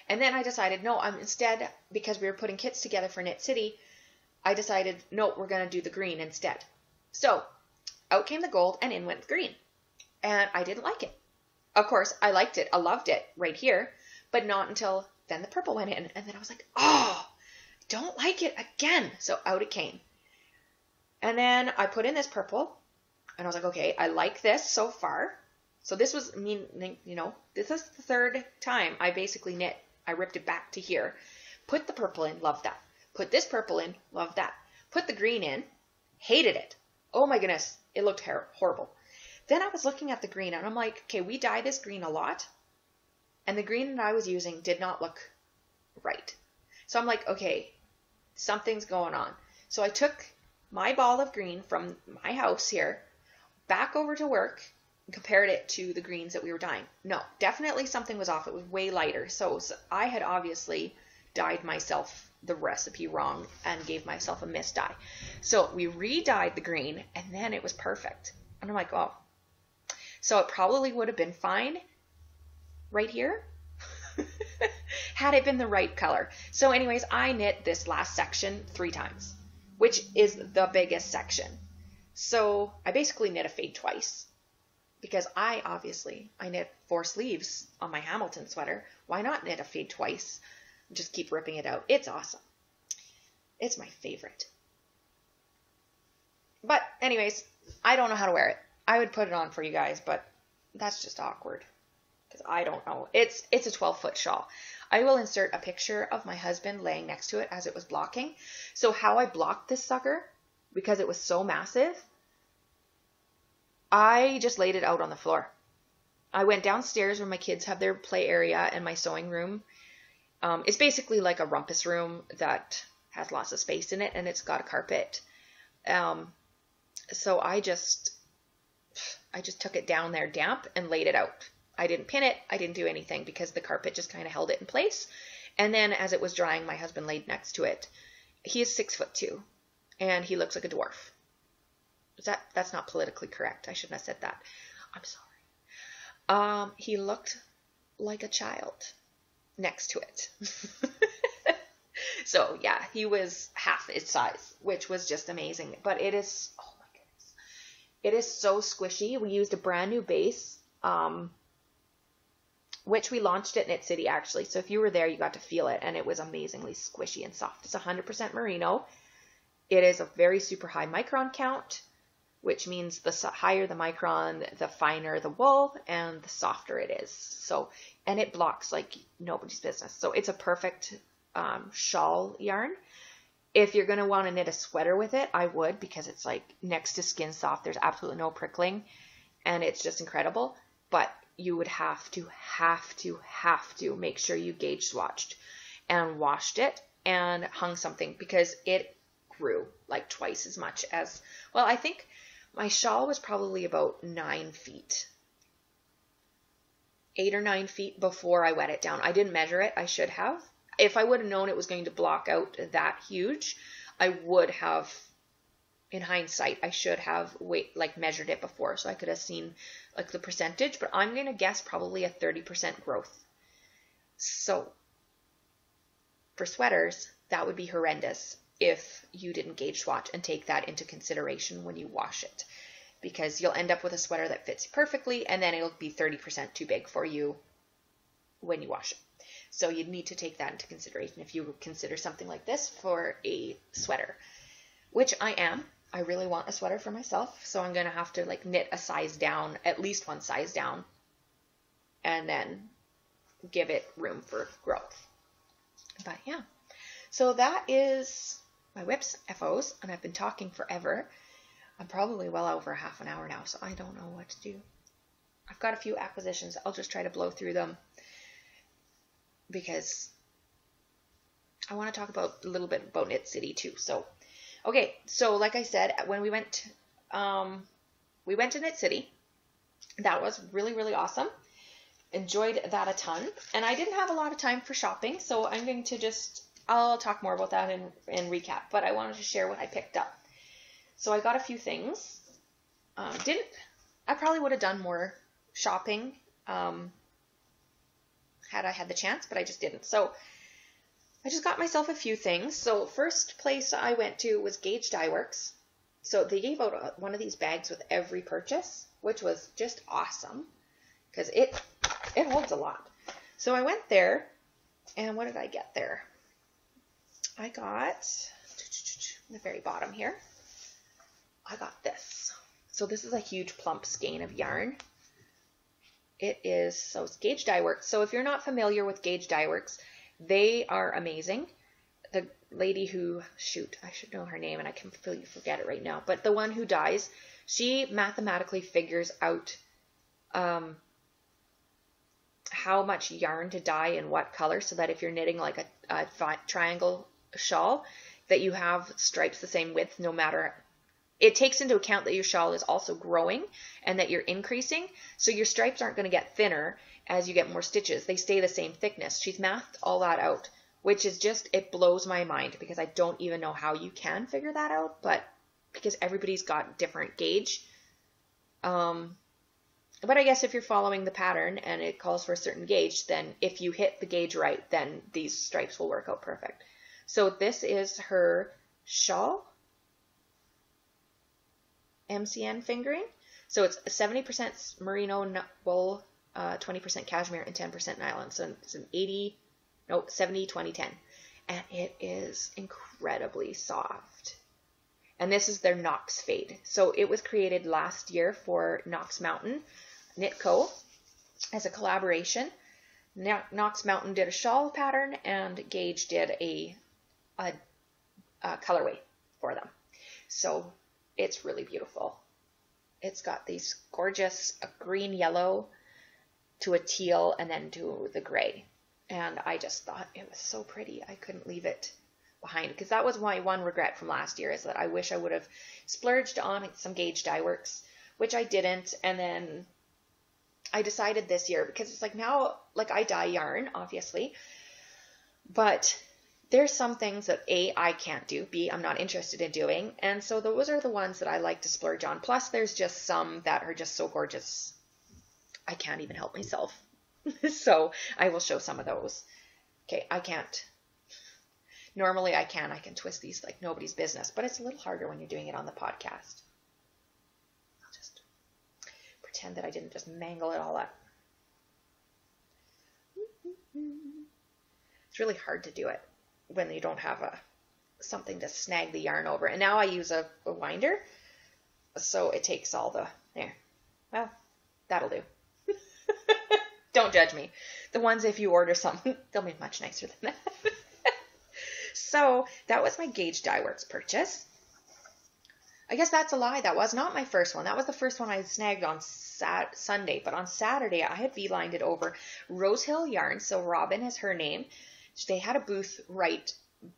And then I decided, no, instead, because we were putting kits together for Knit City, I decided, no, we're going to do the green instead. So out came the gold and in went the green. And I didn't like it. Of course, I liked it. I loved it right here, but not until then the purple went in. And then I was like, oh, don't like it again. So out it came. And then I put in this purple and I was like, okay, I like this so far. So this was, this is the third time I basically knit. I ripped it back to here. Put the purple in, loved that. Put this purple in, loved that. Put the green in, hated it. Oh my goodness, it looked horrible. Then I was looking at the green and I'm like, okay, we dye this green a lot. And the green that I was using did not look right. So I'm like, okay, something's going on. So I took my ball of green from my house here back over to work and compared it to the greens that we were dyeing. No, definitely something was off. It was way lighter. So I had obviously dyed myself the recipe wrong and gave myself a misdye. So we re-dyed the green and then it was perfect. And I'm like, oh. So it probably would have been fine right here had it been the right color. So anyways, I knit this last section 3 times, which is the biggest section. So I basically knit a fade twice because I knit 4 sleeves on my Hamilton sweater. Why not knit a fade twice? Just keep ripping it out. It's awesome. It's my favorite. But anyways, I don't know how to wear it. I would put it on for you guys, but that's just awkward because I don't know. It's a 12-foot shawl. I will insert a picture of my husband laying next to it as it was blocking. So how I blocked this sucker, because it was so massive, I just laid it out on the floor. I went downstairs where my kids have their play area and my sewing room. It's basically like a rumpus room that has lots of space in it and it's got a carpet. So I just took it down there damp and laid it out. I didn't pin it. I didn't do anything because the carpet just kind of held it in place. And then as it was drying, my husband laid next to it. He is 6'2" and he looks like a dwarf. That's not politically correct. I shouldn't have said that. I'm sorry. He looked like a child next to it. So yeah, he was half its size, which was just amazing. But it is, oh my goodness, it is so squishy. We used a brand new base, which we launched at Knit City actually. So if you were there, you got to feel it, and it was amazingly squishy and soft. It's 100% merino. It is a very super high micron count, which means the higher the micron, the finer the wool and the softer it is. So, and it blocks like nobody's business. So it's a perfect shawl yarn. If you're going to want to knit a sweater with it, I would, because it's like next to skin soft. There's absolutely no prickling and it's just incredible. But you would have to make sure you gauge swatched and washed it and hung something, because it grew like twice as much as, well, I think my shawl was probably about 9 feet, 8 or 9 feet before I wet it down. I didn't measure it. I should have. If I would have known it was going to block out that huge, I would have, in hindsight, I should have measured it before so I could have seen like the percentage, but I'm going to guess probably a 30% growth. So for sweaters, that would be horrendous if you didn't gauge swatch and take that into consideration when you wash it, because you'll end up with a sweater that fits perfectly and then it'll be 30% too big for you when you wash it. So you need to take that into consideration if you consider something like this for a sweater, which I am. I really want a sweater for myself, so I'm going to have to like knit a size down, at least one size down, and then give it room for growth. But yeah, so that is my whips, FOs, and I've been talking forever. I'm probably well over half an hour now, so I don't know what to do. I've got a few acquisitions. I'll just try to blow through them because I want to talk about a little bit about Knit City too. So, okay, so like I said, when we went to Knit City. That was really, really awesome. Enjoyed that a ton. And I didn't have a lot of time for shopping, so I'm going to I'll talk more about that in recap, but I wanted to share what I picked up. So I got a few things. I probably would have done more shopping had I had the chance, but I just didn't. So I just got myself a few things. So first place I went to was Gauge Dye Works. So they gave out one of these bags with every purchase, which was just awesome because it holds a lot. So I went there, and what did I get there? I got, the very bottom here, I got this. So this is a huge plump skein of yarn. It's Gauge Dye Works. So if you're not familiar with Gauge Dye Works, they are amazing. The lady who, shoot, I should know her name and I completely forget it right now, but the one who dyes, she mathematically figures out how much yarn to dye in what color, so that if you're knitting like a triangle shawl, that you have stripes the same width no matter. It takes into account that your shawl is also growing and that you're increasing, so your stripes aren't going to get thinner as you get more stitches. They stay the same thickness. She's mathed all that out, which is just, it blows my mind because I don't even know how you can figure that out, but because everybody's got different gauge. But I guess if you're following the pattern and it calls for a certain gauge, then if you hit the gauge right, then these stripes will work out perfect. So this is her shawl, MCN fingering. So it's 70% merino wool, 20% cashmere, and 10% nylon. So it's an 70, 20, 10. And it is incredibly soft. And this is their Knox Fade. So it was created last year for Knox Mountain Knit Co. as a collaboration. Knox Mountain did a shawl pattern and Gauge did a colorway for them. So it's really beautiful. It's got these gorgeous green yellow to a teal and then to the gray. And I just thought it was so pretty. I couldn't leave it behind, because that was my one regret from last year, is that I wish I would have splurged on some Gauge Dye Works, which I didn't. And then I decided this year, because it's like now, like I dye yarn, obviously, but there's some things that A, I can't do, B, I'm not interested in doing. And so those are the ones that I like to splurge on. Plus there's just some that are just so gorgeous, I can't even help myself. So I will show some of those. Okay, I can't. Normally I can twist these like nobody's business, but it's a little harder when you're doing it on the podcast. I'll just pretend that I didn't just mangle it all up. It's really hard to do it when you don't have something to snag the yarn over. And now I use a winder, so it takes all the, there. Well, that'll do. Don't judge me. The ones, if you order something, they'll be much nicer than that. So that was my Gauge Dye Works purchase. I guess that's a lie. That was not my first one. That was the first one I snagged on Sunday. But on Saturday, I had beelined it over Rose Hill Yarn. So Robin is her name. They had a booth right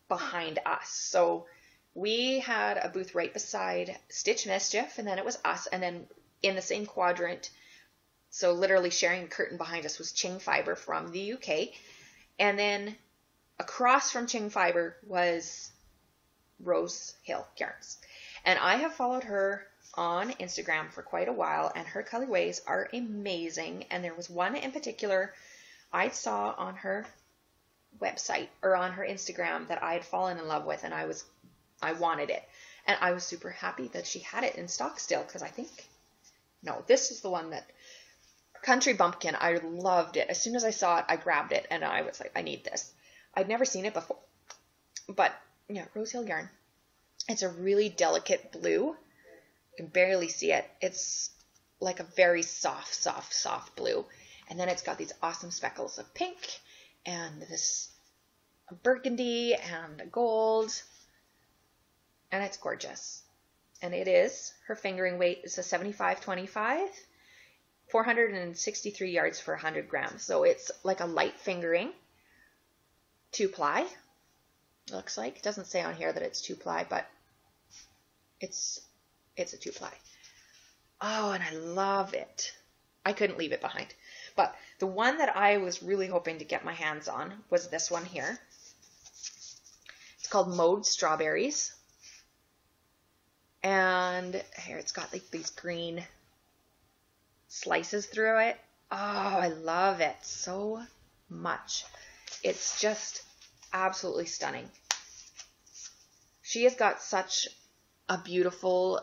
behind us. So we had a booth right beside Stitch Mischief, and then it was us. And then in the same quadrant, so literally sharing the curtain behind us, was Ching Fiber from the UK. And then across from Ching Fiber was Rose Hill Yarns. And I have followed her on Instagram for quite a while, and her colorways are amazing. And there was one in particular I saw on her website or on her Instagram that I had fallen in love with, and I wanted it. And I was super happy that she had it in stock still, because I think, no, this is the one that, Country Bumpkin, I loved it. As soon as I saw it, I grabbed it, and I was like, I need this. I'd never seen it before. But, yeah, Rose Hill Yarn. It's a really delicate blue. You can barely see it. It's like a very soft blue. And then it's got these awesome speckles of pink, and this burgundy, and gold. And it's gorgeous. And it is, her fingering weight is a 75-25. 463 yards for 100 grams. So it's like a light fingering. 2-ply. Looks like. It doesn't say on here that it's 2-ply, but it's a 2-ply. Oh, and I love it. I couldn't leave it behind. But the one that I was really hoping to get my hands on was this one here. It's called Mowed Strawberries. And here it's got like these green slices through it. Oh, I love it so much. It's just absolutely stunning. She has got such a beautiful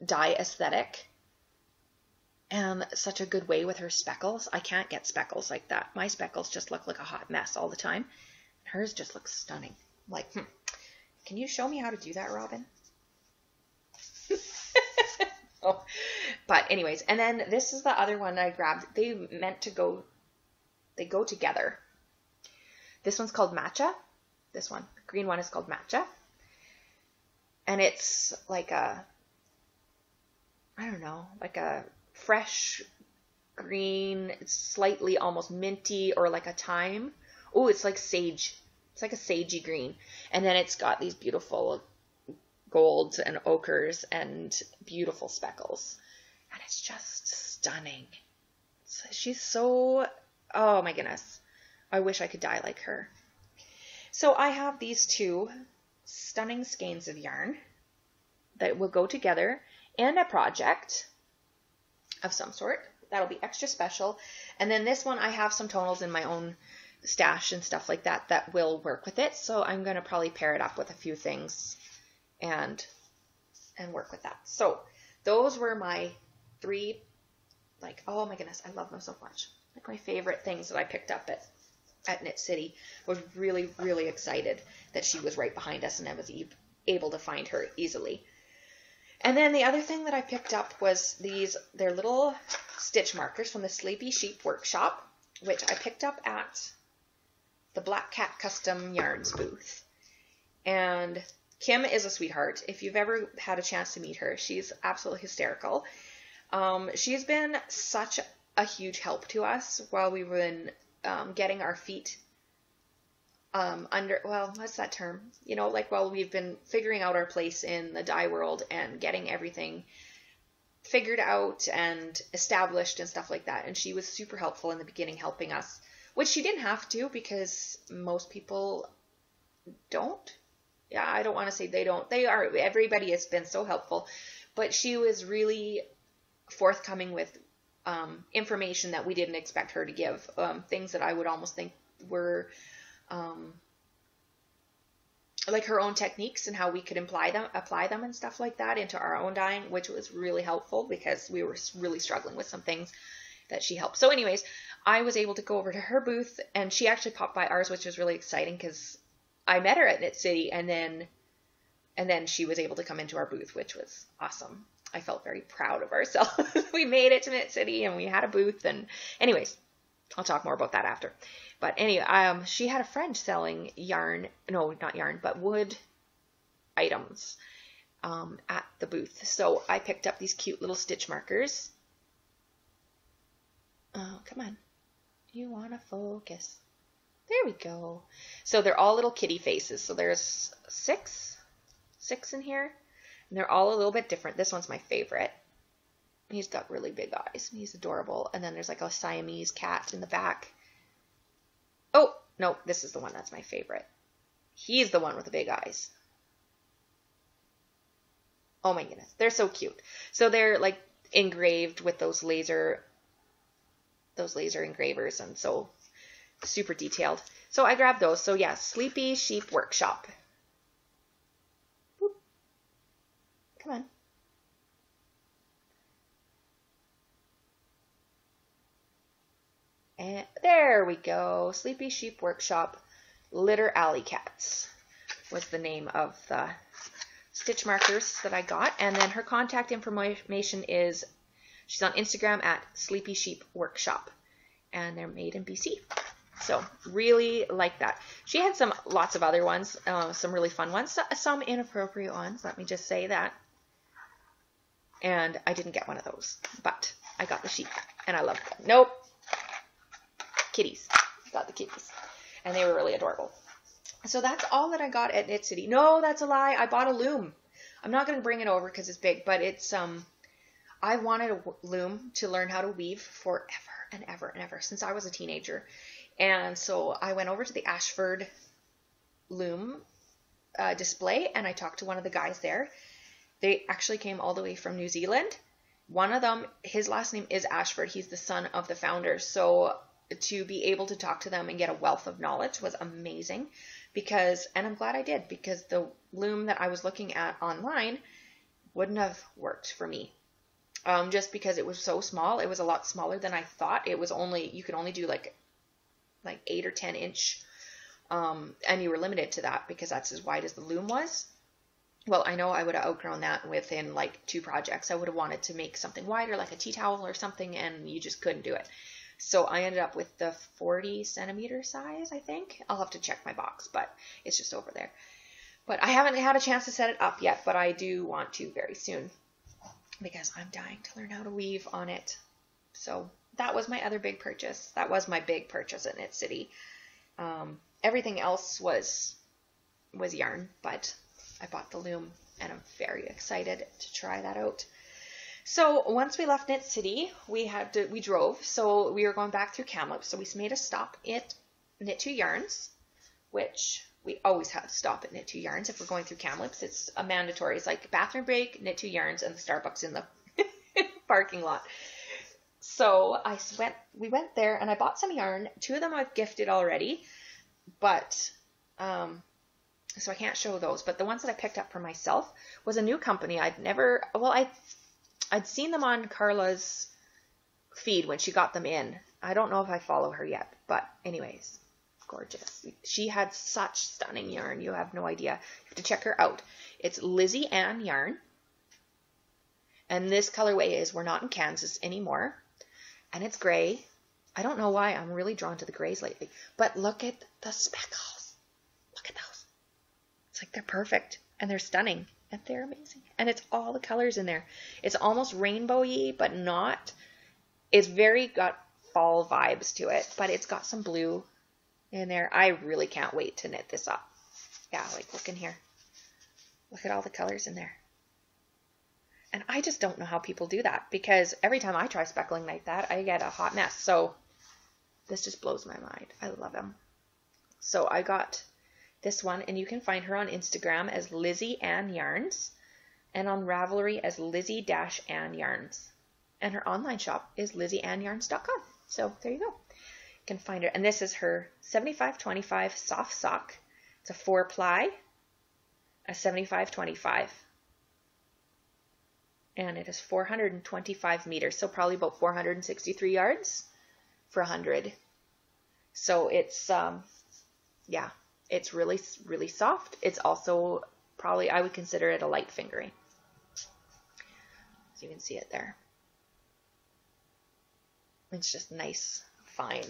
dye aesthetic and such a good way with her speckles. I can't get speckles like that. My speckles just look like a hot mess all the time. Hers just looks stunning. Like, can you show me how to do that, Robin? Oh, but anyways, and then this is the other one I grabbed. They go together. This one's called Matcha. This one, the green one, is called Matcha. And it's like a, I don't know, like a fresh green, it's slightly almost minty, or like a thyme. Oh, it's like sage. It's like a sagey green. And then it's got these beautiful golds and ochres and beautiful speckles. And it's just stunning. She's so, oh my goodness. I wish I could dye like her. So I have these two stunning skeins of yarn that will go together in a project of some sort. That'll be extra special. And then this one, I have some tonals in my own stash and stuff like that that will work with it. So I'm going to probably pair it up with a few things and work with that. So those were my three, like, oh my goodness, I love them so much. Like my favorite things that I picked up at Knit City. Was really, really excited that she was right behind us and I was able to find her easily. And then the other thing that I picked up was they're little stitch markers from the Sleepy Sheep Workshop, which I picked up at the Black Cat Custom Yarns booth. And Kim is a sweetheart. If you've ever had a chance to meet her, she's absolutely hysterical. She's been such a huge help to us while we've been getting our feet under, well, what's that term? You know, like while we've been figuring out our place in the dye world and getting everything figured out and established and stuff like that. And she was super helpful in the beginning, helping us, which she didn't have to because most people don't. Yeah, I don't want to say they don't. They are. Everybody has been so helpful, but she was really forthcoming with information that we didn't expect her to give. Things that I would almost think were like her own techniques and how we could apply them and stuff like that into our own dyeing, which was really helpful because we were really struggling with some things that she helped. So anyways, I was able to go over to her booth and she actually popped by ours, which was really exciting because I met her at Knit City and then she was able to come into our booth, which was awesome. I felt very proud of ourselves. We made it to Knit City and we had a booth, and anyways, I'll talk more about that after. But anyway, she had a friend selling wood items at the booth. So I picked up these cute little stitch markers. Oh, come on. You want to focus. There we go. So they're all little kitty faces. So there's six in here. And they're all a little bit different. This one's my favorite. He's got really big eyes. He's adorable. And then there's like a Siamese cat in the back. Oh, no, this is the one that's my favorite. He's the one with the big eyes. Oh my goodness. They're so cute. So they're like engraved with those laser engravers, and so super detailed. So I grabbed those. So yeah, Sleepy Sheep Workshop. Boop. Come on. And there we go. Sleepy Sheep Workshop Litter Alley Cats was the name of the stitch markers that I got. And then her contact information is, she's on Instagram at Sleepy Sheep Workshop. And they're made in BC. So really like that. She had lots of other ones, some really fun ones, some inappropriate ones. Let me just say that. And I didn't get one of those, but I got the sheep and I loved them. Nope. Kitties. Got the kitties. And they were really adorable. So that's all that I got at Knit City. No, that's a lie. I bought a loom. I'm not going to bring it over because it's big, but it's, I wanted a loom to learn how to weave forever and ever and ever since I was a teenager. And so I went over to the Ashford loom display and I talked to one of the guys there. They actually came all the way from New Zealand. One of them, his last name is Ashford. He's the son of the founder. So to be able to talk to them and get a wealth of knowledge was amazing and I'm glad I did, because the loom that I was looking at online wouldn't have worked for me. Just because it was so small. It was a lot smaller than I thought. It was only, you could only do like 8 or 10 inch. And you were limited to that because that's as wide as the loom was. Well, I know I would have outgrown that within like 2 projects. I would have wanted to make something wider, like a tea towel or something, and you just couldn't do it. So I ended up with the 40 centimeter size, I think. I'll have to check my box, but it's just over there. But I haven't had a chance to set it up yet, but I do want to very soon because I'm dying to learn how to weave on it. So that was my other big purchase. That was my big purchase at Knit City. Everything else was yarn, but I bought the loom and I'm very excited to try that out. So once we left Knit City, we drove. So we were going back through Kamloops. So we made a stop at Knit 2 Yarns, which we always have to stop at Knit 2 Yarns if we're going through Kamloops. It's a mandatory. It's like bathroom break, Knit 2 Yarns, and the Starbucks in the parking lot. So we went there and I bought some yarn. 2 of them I've gifted already, but so I can't show those. But the ones that I picked up for myself was a new company. I'd seen them on Carla's feed when she got them in. I don't know if I follow her yet, but anyways, gorgeous. She had such stunning yarn. You have no idea. You have to check her out. It's Lizzie Ann yarn. And this colorway is We're Not in Kansas Anymore. And it's gray. I don't know why I'm really drawn to the grays lately, but look at the speckles. Look at those. It's like they're perfect and they're stunning. And they're amazing. And it's all the colors in there. It's almost rainbowy, but not. It's very got fall vibes to it, but it's got some blue in there. I really can't wait to knit this up. Yeah, like look in here. Look at all the colors in there. And I just don't know how people do that because every time I try speckling like that, I get a hot mess. So this just blows my mind. I love them. So I got this one, and you can find her on Instagram as Lizzie Ann Yarns and on Ravelry as Lizzie-Ann Yarns. And her online shop is lizzieannyarns.com. So there you go. You can find her. And this is her 75-25 soft sock. It's a 4-ply, a 75-25. And it is 425 meters, so probably about 463 yards for 100. So it's, yeah. It's really, really soft. It's also probably, I would consider it a light fingering. So you can see it there. It's just nice, fine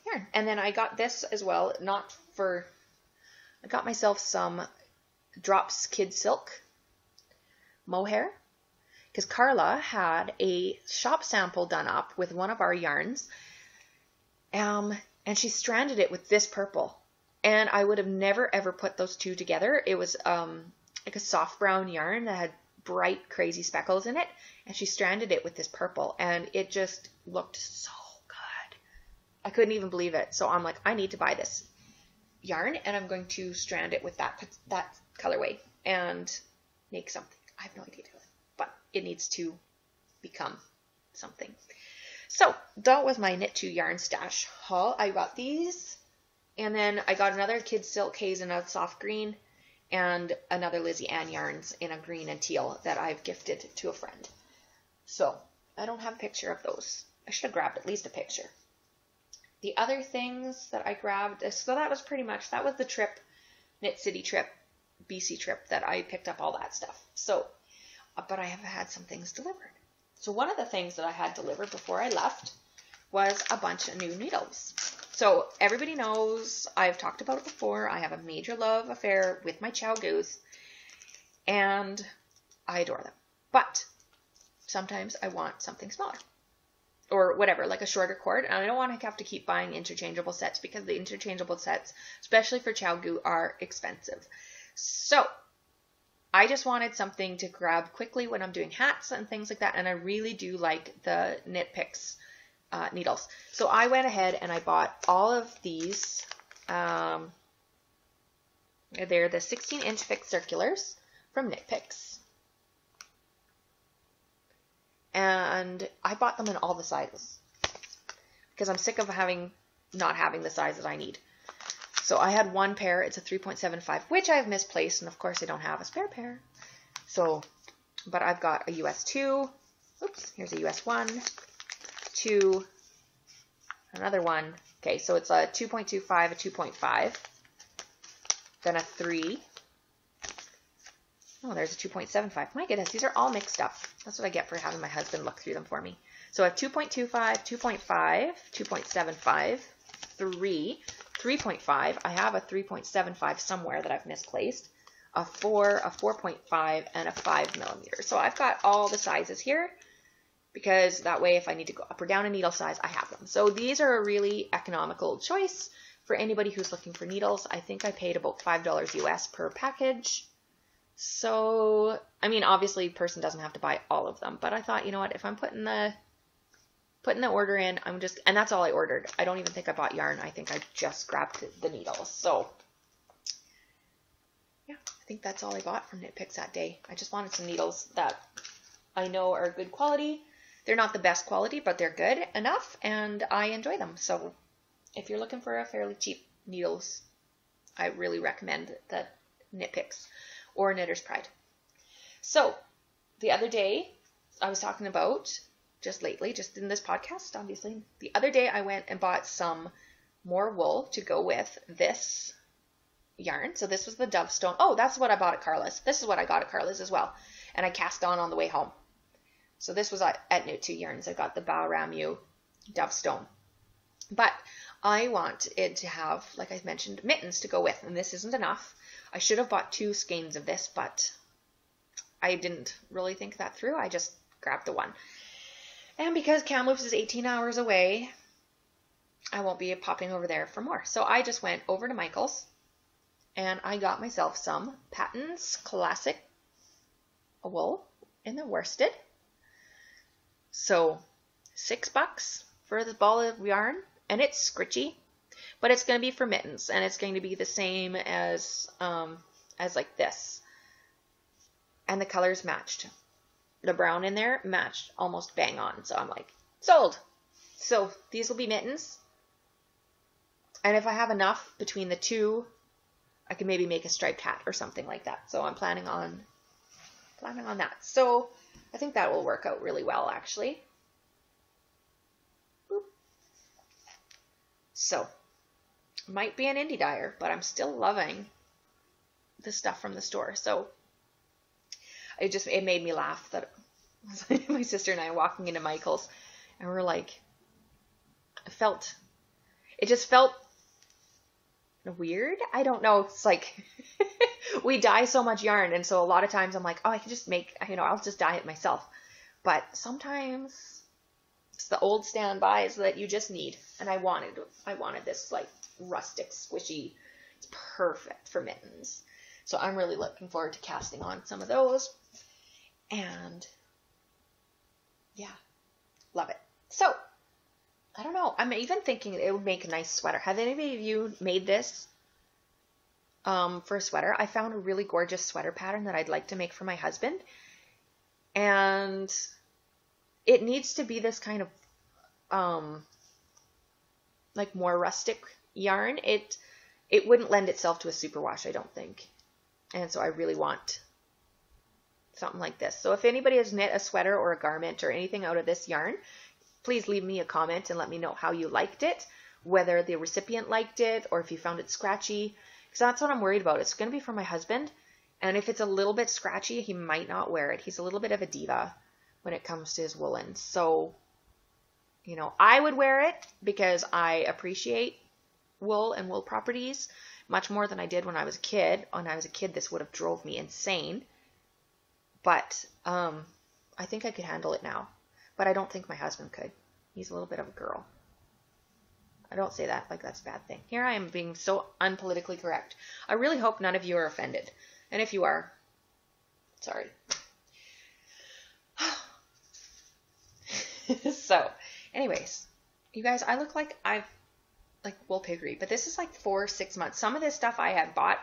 yarn. And then I got this as well, I got myself some Drops Kid Silk mohair because Carla had a shop sample done up with one of our yarns. And she stranded it with this purple. And I would have never, ever put those two together. It was like a soft brown yarn that had bright, crazy speckles in it. And she stranded it with this purple. And it just looked so good. I couldn't even believe it. So I'm like, I need to buy this yarn. And I'm going to strand it with that colorway and make something. I have no idea. But it needs to become something. So that was my Knit 2 Yarn Stash haul. I got these. And then I got another Kid Silk Haze in a soft green and another Lizzie Ann Yarns in a green and teal that I've gifted to a friend. So I don't have a picture of those. I should have grabbed at least a picture. The other things that I grabbed, so that was pretty much, that was the trip, Knit City trip, BC trip that I picked up all that stuff. So, but I have had some things delivered. So one of the things that I had delivered before I left was a bunch of new needles. So everybody knows, I've talked about it before, I have a major love affair with my Chow Goose, and I adore them. But sometimes I want something smaller, or whatever, like a shorter cord, and I don't want to have to keep buying interchangeable sets, because the interchangeable sets, especially for Chow Goose, are expensive. So I just wanted something to grab quickly when I'm doing hats and things like that, and I really do like the Knit Picks needles. So I went ahead and I bought all of these. They're the 16-inch fixed circulars from Knit Picks. And I bought them in all the sizes because I'm sick of not having the size that I need. So I had one pair. It's a 3.75, which I have misplaced, and of course I don't have a spare pair. So but I've got a US 2. Oops, here's a US 1, 2, another 1. Okay, so it's a 2.25, a 2.5, then a 3. Oh, there's a 2.75. My goodness, these are all mixed up. That's what I get for having my husband look through them for me. So I have 2.25, 2.5, 2.75, 3, 3.5. I have a 3.75 somewhere that I've misplaced. A 4, a 4.5, and a 5 millimeter. So I've got all the sizes here because that way if I need to go up or down a needle size, I have them. So these are a really economical choice for anybody who's looking for needles. I think I paid about $5 US per package. So, I mean, obviously the person doesn't have to buy all of them, but I thought, you know what, if I'm putting the order in, and that's all I ordered. I don't even think I bought yarn. I think I just grabbed the needles. So, yeah, I think that's all I bought from Knit Picks that day. I just wanted some needles that I know are good quality. They're not the best quality, but they're good enough, and I enjoy them. So, if you're looking for a fairly cheap needles, I really recommend the Knit Picks or Knitter's Pride. So, the other day, I was talking about, just lately, just in this podcast, obviously, the other day I went and bought some more wool to go with this yarn. So this was the Dovestone. Oh, that's what I bought at Carla's. This is what I got at Carla's as well. And I cast on the way home. So this was at Knit 2 Yarns. I got the Bao-Ramu Dovestone. But I wanted to have, like I mentioned, mittens to go with. And this isn't enough. I should have bought 2 skeins of this, but I didn't really think that through. I just grabbed the one. And because Kamloops is 18 hours away, I won't be popping over there for more. So I just went over to Michael's and I got myself some Patton's Classic wool in the worsted. So $6 for this ball of yarn, and it's scritchy, but it's going to be for mittens, and it's going to be the same as like this. And the colors matched. The brown in there matched almost bang on. So I'm like, sold. So these will be mittens. And if I have enough between the two, I can maybe make a striped hat or something like that. So I'm planning on that. So I think that will work out really well, actually. Boop. So might be an indie dyer, but I'm still loving the stuff from the store. So it made me laugh that my sister and I walking into Michael's and we're like, it just felt weird. I don't know. It's like we dye so much yarn. And so a lot of times I'm like, oh, I can just make, I'll just dye it myself. But sometimes it's the old standbys that you just need. And I wanted this like rustic, squishy. It's perfect for mittens. So I'm really looking forward to casting on some of those. And yeah, love it. So I don't know. I'm even thinking it would make a nice sweater. Have any of you made this for a sweater? I found a really gorgeous sweater pattern that I'd like to make for my husband. And it needs to be this kind of like more rustic yarn. It wouldn't lend itself to a superwash, I don't think. And so I really want something like this. So if anybody has knit a sweater or a garment or anything out of this yarn, please leave me a comment and let me know how you liked it, whether the recipient liked it or if you found it scratchy, because that's what I'm worried about. It's going to be for my husband, and if it's a little bit scratchy, he might not wear it. He's a little bit of a diva when it comes to his woolens. So, I would wear it because I appreciate wool and wool properties much more than I did when I was a kid. When I was a kid, this would have drove me insane. But I think I could handle it now. But I don't think my husband could. He's a little bit of a girl. I don't say that like that's a bad thing. Here I am being so unpolitically correct. I really hope none of you are offended. And if you are, sorry. So, anyways, you guys, I look like I've wool piggery, but this is like 4 or 6 months. Some of this stuff I had bought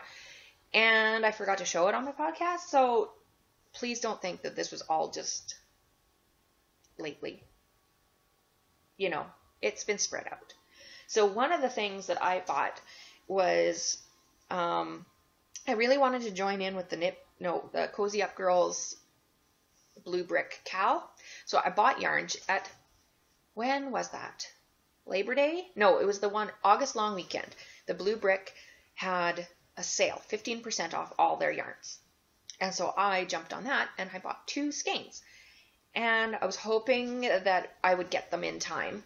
and I forgot to show it on my podcast. So please don't think that this was all just lately. It's been spread out. So one of the things that I bought was, I really wanted to join in with the Cozy Up Girls blue brick cowl. So I bought yarn at, when was that? Labor Day? No, it was the one, August long weekend. The blue brick had a sale, 15% off all their yarns. And so I jumped on that and I bought 2 skeins. And I was hoping that I would get them in time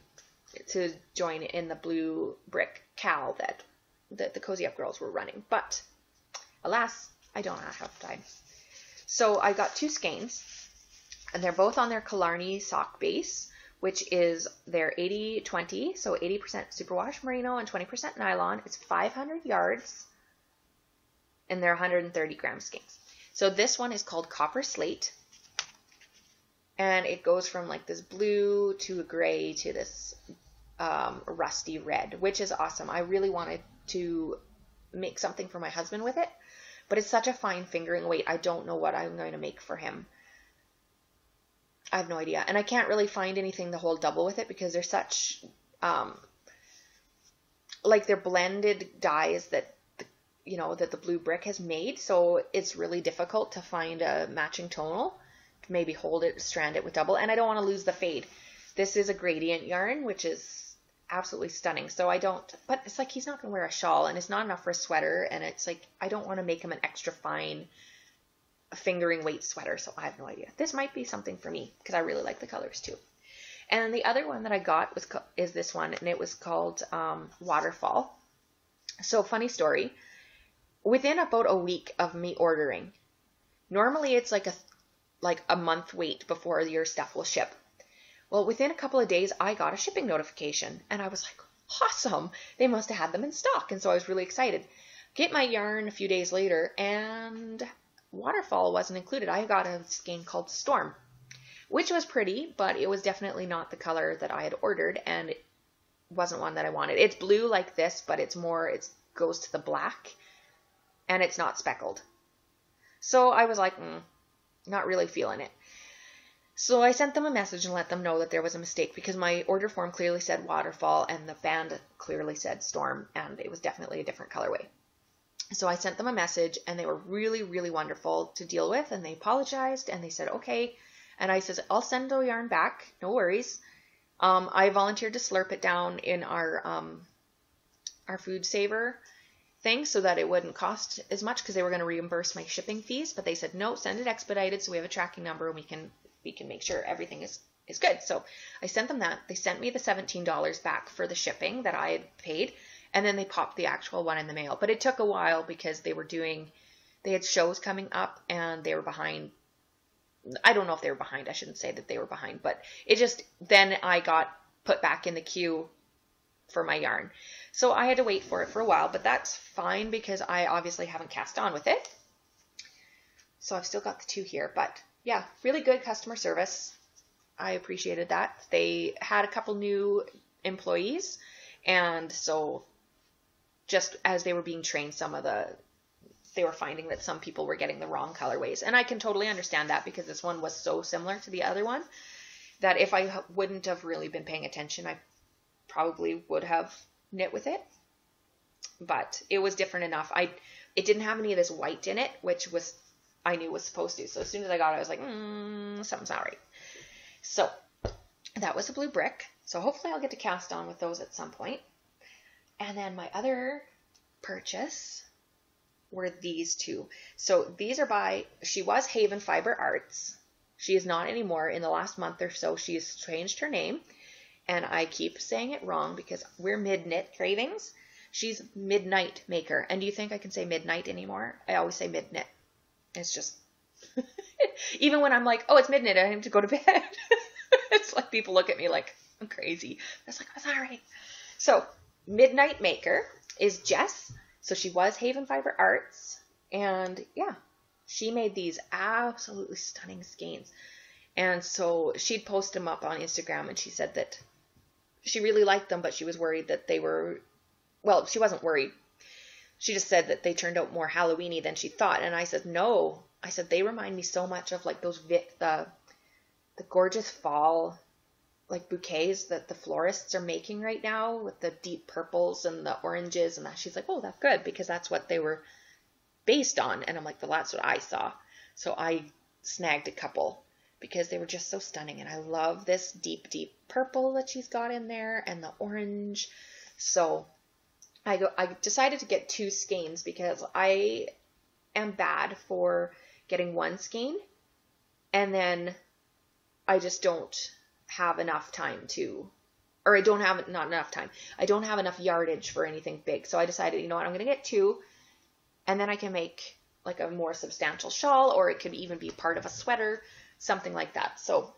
to join in the blue brick cowl that the Cozy Up girls were running. But alas, I don't have time. So I got 2 skeins, and they're both on their Killarney sock base, which is their 80-20, so 80% superwash merino and 20% nylon. It's 500 yards, and they're 130 gram skeins. So this one is called Copper Slate, and it goes from like this blue to a gray to this rusty red, which is awesome. I really wanted to make something for my husband with it, but it's such a fine fingering weight. I don't know what I'm going to make for him. I have no idea. And I can't really find anything to hold double with it because they're such, like they're blended dyes that, that the blue brick has made. So it's really difficult to find a matching tonal to maybe strand it with double. And I don't want to lose the fade. This is a gradient yarn, which is absolutely stunning. So but it's like he's not going to wear a shawl, and it's not enough for a sweater. And it's like, I don't want to make him an extra fine fingering weight sweater. So I have no idea. This might be something for me because I really like the colors too. And the other one that I got is this one, and it was called Waterfall. So funny story. Within about a week of me ordering, normally it's like a month wait before your stuff will ship. Well, within a couple of days, I got a shipping notification, and I was like, awesome. They must have had them in stock. And so I was really excited. Get my yarn a few days later, and Waterfall wasn't included. I got a skein called Storm, which was pretty, but it was definitely not the color that I had ordered, and it wasn't one that I wanted. It's blue like this, but it goes to the black, and it's not speckled. So I was like, not really feeling it. So I sent them a message and let them know that there was a mistake because my order form clearly said Waterfall and the band clearly said Storm, and it was definitely a different colorway. So I sent them a message, and they were really, really wonderful to deal with, and they apologized, and they said, okay. And I said, I'll send the yarn back. No worries. I volunteered to slurp it down in our food saver thing so that it wouldn't cost as much because they were going to reimburse my shipping fees. But they said, no, send it expedited so we have a tracking number and we can make sure everything is good. So I sent them that. They sent me the $17 back for the shipping that I had paid. And then they popped the actual one in the mail. But it took a while because they had shows coming up and they were behind. I don't know if they were behind. I shouldn't say that they were behind. But then I got put back in the queue for my yarn. So I had to wait for it for a while. But that's fine because I obviously haven't cast on with it. So I've still got the 2 here. But yeah, really good customer service. I appreciated that. They had a couple new employees. And so just as they were being trained, they were finding that some people were getting the wrong colorways. And I can totally understand that because this one was so similar to the other one that if I wouldn't have really been paying attention, I probably would have knit with it. But it was different enough. It didn't have any of this white in it, which I knew was supposed to. So as soon as I got it, I was like, something's not right. So that was a blue brick. So hopefully I'll get to cast on with those at some point. And then my other purchase were these 2. So these are she was Haven Fiber Arts. She is not anymore. In the last month or so, she has changed her name. And I keep saying it wrong because we're Mid-Knit Cravings. She's Midnight Maker. And do you think I can say midnight anymore? I always say mid-knit. It's just, even when I'm like, oh, it's midnight, I have to go to bed. It's like people look at me like I'm crazy. It's like, I'm sorry. So Midnight Maker is Jess. So she was Haven Fiber Arts. And yeah, she made these absolutely stunning skeins. And so she'd post them up on Instagram, and she said that she really liked them, but she was worried that they were, well, she wasn't worried. She just said that they turned out more Halloween-y than she thought. And I said, no. I said, they remind me so much of like those, the gorgeous fall like bouquets that the florists are making right now with the deep purples and the oranges and that. She's like, oh, that's good because that's what they were based on. And I'm like, well, that's what I saw. So I snagged a couple because they were just so stunning. And I love this deep, deep purple that she's got in there and the orange. So I decided to get 2 skeins because I am bad for getting one skein and then I just don't have enough time or I don't have, not enough time. I don't have enough yardage for anything big. So I decided, you know what, I'm going to get 2 and then I can make like a more substantial shawl, or it could even be part of a sweater, something like that. So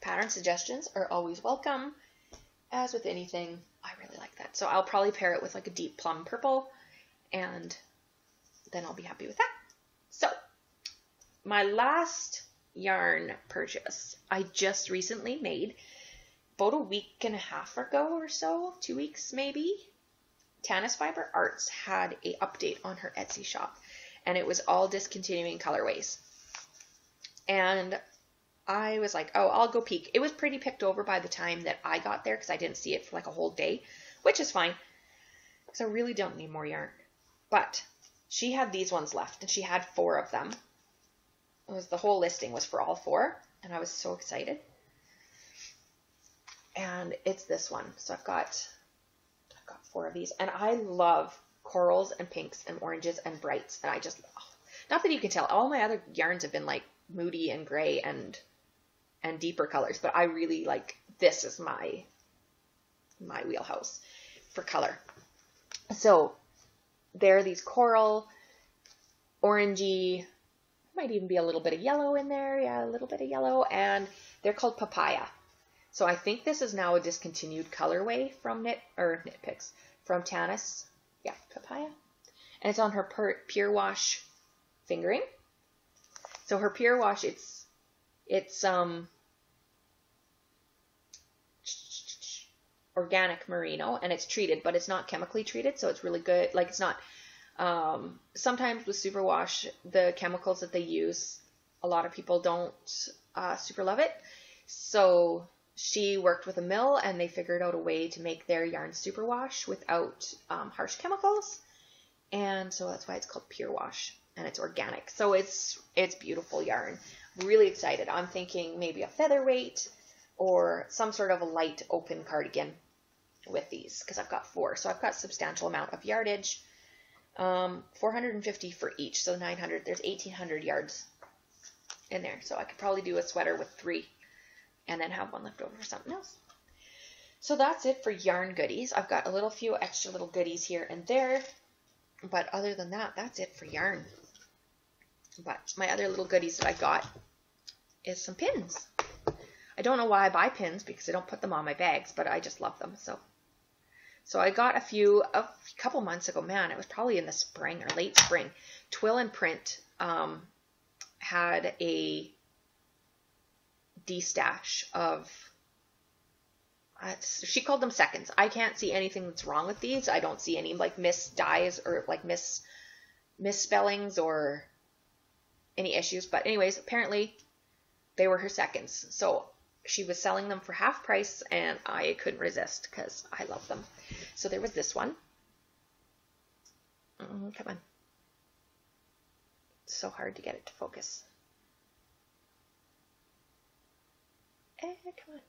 pattern suggestions are always welcome. As with anything, I really like that. So I'll probably pair it with like a deep plum purple and then I'll be happy with that. So my last yarn purchase I just recently made about a week and a half ago or so, 2 weeks maybe. Tanis Fiber Arts had a update on her Etsy shop and it was all discontinuing colorways. And I was like, oh, I'll go peek. It was pretty picked over by the time that I got there because I didn't see it for like a whole day, which is fine because I really don't need more yarn. But she had these ones left and she had 4 of them. The whole listing was for all 4 and I was so excited. And it's this one. So I've got 4 of these and I love corals and pinks and oranges and brights. And I just, not that you can tell, all my other yarns have been like moody and gray and deeper colors, but I really like, this is my wheelhouse for color. So there are these coral, orangey, might even be a little bit of yellow in there. Yeah, a little bit of yellow. And they're called papaya. So I think this is now a discontinued colorway from Knit Picks, from Tanis. Yeah, papaya. And it's on her Pure Wash fingering. So her Pure Wash, it's organic merino and it's treated, but it's not chemically treated, so it's really good. Like, it's not, sometimes with superwash, the chemicals that they use, a lot of people don't super love it. So she worked with a mill and they figured out a way to make their yarn superwash without harsh chemicals. And so that's why it's called Pure Wash and it's organic. So it's beautiful yarn. Really excited. I'm thinking maybe a featherweight or some sort of a light open cardigan with these because I've got 4. So I've got a substantial amount of yardage. 450 for each, so 900. There's 1,800 yards in there. So I could probably do a sweater with 3 and then have one left over for something else. So that's it for yarn goodies. I've got a few extra little goodies here and there. But other than that, that's it for yarn. But my other little goodies that I got is some pins. I don't know why I buy pins because I don't put them on my bags, but I just love them. So I got a couple months ago. Man, it was probably in the spring or late spring. Twill and Print had a de-stash of, she called them seconds. I can't see anything that's wrong with these. I don't see any like misdyes or like misspellings or any issues. But anyways, apparently they were her seconds. So she was selling them for half price and I couldn't resist because I love them. So there was this one. Come on. It's so hard to get it to focus. Come on.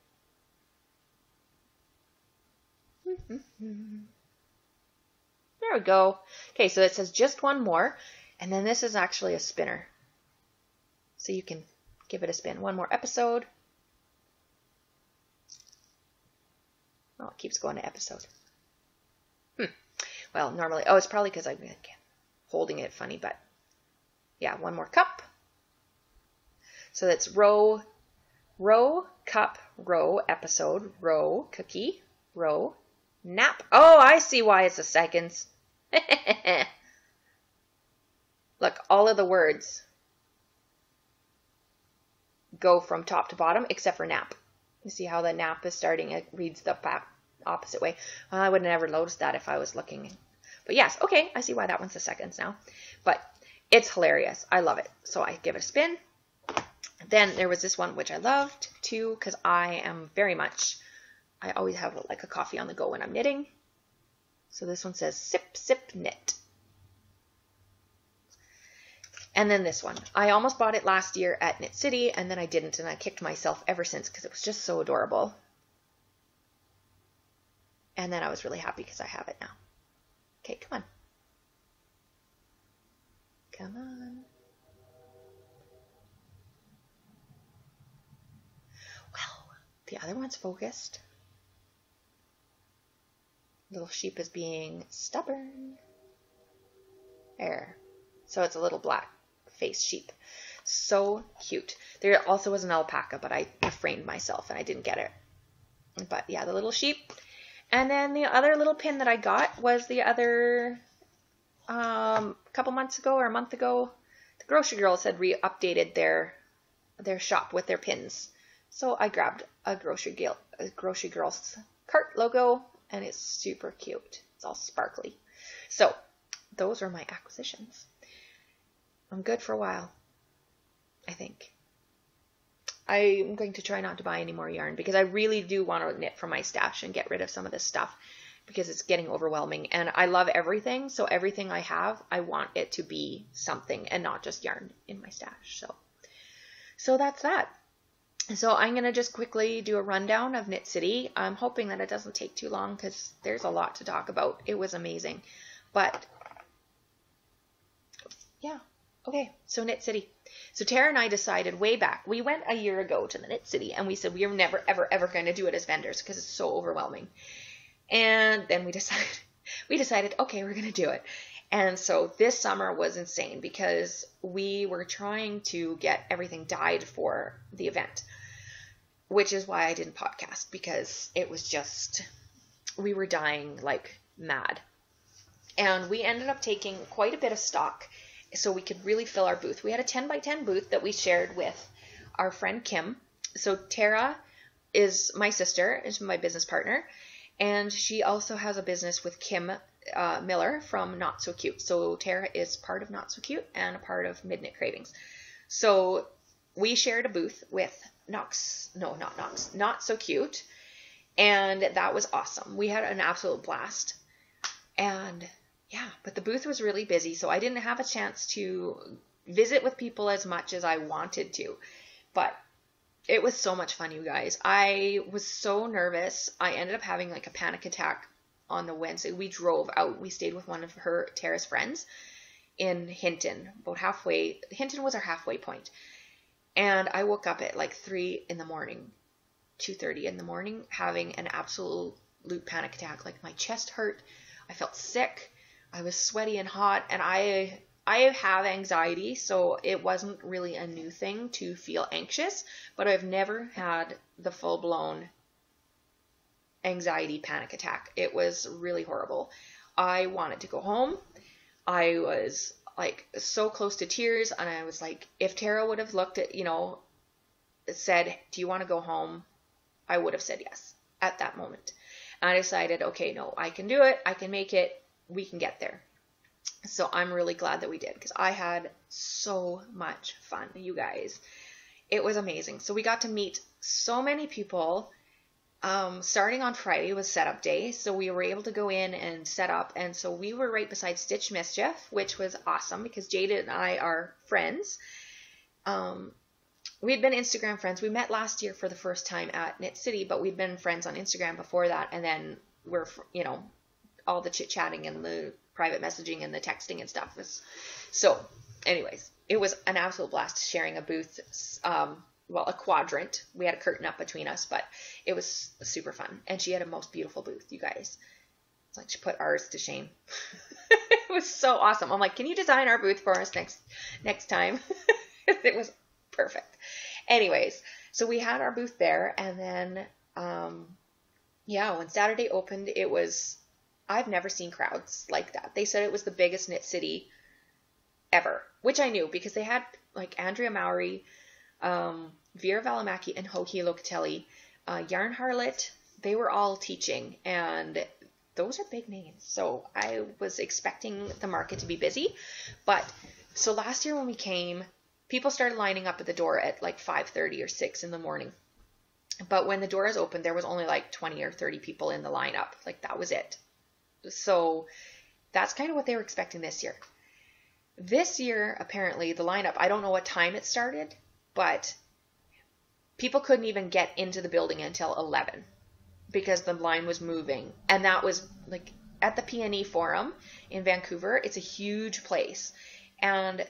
There we go. Okay, so it says just one more. And then this is actually a spinner. So you can give it a spin. One more episode. Oh, it keeps going to episode. Well, normally, it's probably because I'm holding it funny, but yeah, one more cup. So that's row, cup, row, episode, row, cookie, row, nap. Oh, I see why it's a seconds. Look, all of the words go from top to bottom except for nap. You see how the nap is starting? It reads the opposite way. Well, I would have never noticed that if I was looking. But yes, okay, I see why that one's the seconds now. But it's hilarious. I love it. So I give it a spin. Then there was this one, which I loved too, because I always have like a coffee on the go when I'm knitting. So this one says sip, sip, knit. And then this one. I almost bought it last year at Knit City, and then I didn't, and I kicked myself ever since because it was just so adorable. And then I was really happy because I have it now. Okay, come on. Come on. Well, the other one's focused. Little sheep is being stubborn. There. So it's a little black-faced sheep. So cute. There also was an alpaca, but I framed myself and I didn't get it. But yeah, the little sheep. And then the other little pin that I got was the other, couple months ago or a month ago, the Grocery Girls had updated their shop with their pins. So I grabbed a Grocery Girls cart logo, and it's super cute. It's all sparkly. So those are my acquisitions. I'm good for a while, I think. I'm going to try not to buy any more yarn because I really do want to knit from my stash and get rid of some of this stuff because it's getting overwhelming. And I love everything, so everything I have, I want it to be something and not just yarn in my stash. So that's that. So I'm going to just quickly do a rundown of Knit City. I'm hoping that it doesn't take too long because there's a lot to talk about. It was amazing. But yeah, okay, so Knit City. So Tara and I decided way back, we went a year ago to the Knit City and we said we are never, ever, ever going to do it as vendors because it's so overwhelming. And then we decided, okay, we're going to do it. And so this summer was insane because we were trying to get everything dyed for the event, which is why I didn't podcast because it was just, we were dying like mad. And we ended up taking quite a bit of stock so we could really fill our booth. We had a 10 by 10 booth that we shared with our friend Kim. So Tara is my sister, is my business partner, and she also has a business with Kim Miller from Not So Cute. So Tara is part of Not So Cute and a part of Midnight Cravings. So we shared a booth with Not So Cute, and that was awesome. We had an absolute blast. And yeah, but the booth was really busy, so I didn't have a chance to visit with people as much as I wanted to. But it was so much fun, you guys. I was so nervous. I ended up having like a panic attack on the Wednesday. We drove out. We stayed with one of Tara's friends in Hinton, about halfway. Hinton was our halfway point. And I woke up at like 3 in the morning, 2:30 in the morning, having an absolute panic attack. Like my chest hurt. I felt sick. I was sweaty and hot, and I have anxiety, so it wasn't really a new thing to feel anxious, but I've never had the full-blown anxiety panic attack. It was really horrible. I wanted to go home. I was like so close to tears, and I was like, if Tara would have looked at, said, do you want to go home? I would have said yes at that moment. And I decided, okay, no, I can do it. I can make it. We can get there. So I'm really glad that we did because I had so much fun, you guys. It was amazing. So we got to meet so many people. Starting on Friday was setup day, so we were able to go in and set up. And so we were right beside Stitch Mischief, which was awesome because Jada and I are friends. We'd been Instagram friends. We met last year for the first time at Knit City, but we'd been friends on Instagram before that. And then we're, all the chit-chatting and the private messaging and the texting and stuff was. So anyways, it was an absolute blast sharing a booth, a quadrant. We had a curtain up between us, but it was super fun. And she had a most beautiful booth, you guys. It's like she put ours to shame. It was so awesome. I'm like, can you design our booth for us next time? It was perfect. Anyways, so we had our booth there, and then, when Saturday opened, I've never seen crowds like that. They said it was the biggest Knit City ever, which I knew because they had like Andrea Mowry, Vera Valimaki, and Hoki Locatelli, Yarn Harlot. They were all teaching, and those are big names. So I was expecting the market to be busy. But so last year when we came, people started lining up at the door at like 5:30 or 6 in the morning. But when the doors opened, there was only like 20 or 30 people in the lineup. Like that was it. So that's kind of what they were expecting this year. This year, apparently, the lineup, I don't know what time it started, but people couldn't even get into the building until 11 because the line was moving. And that was like at the PNE Forum in Vancouver. It's a huge place. And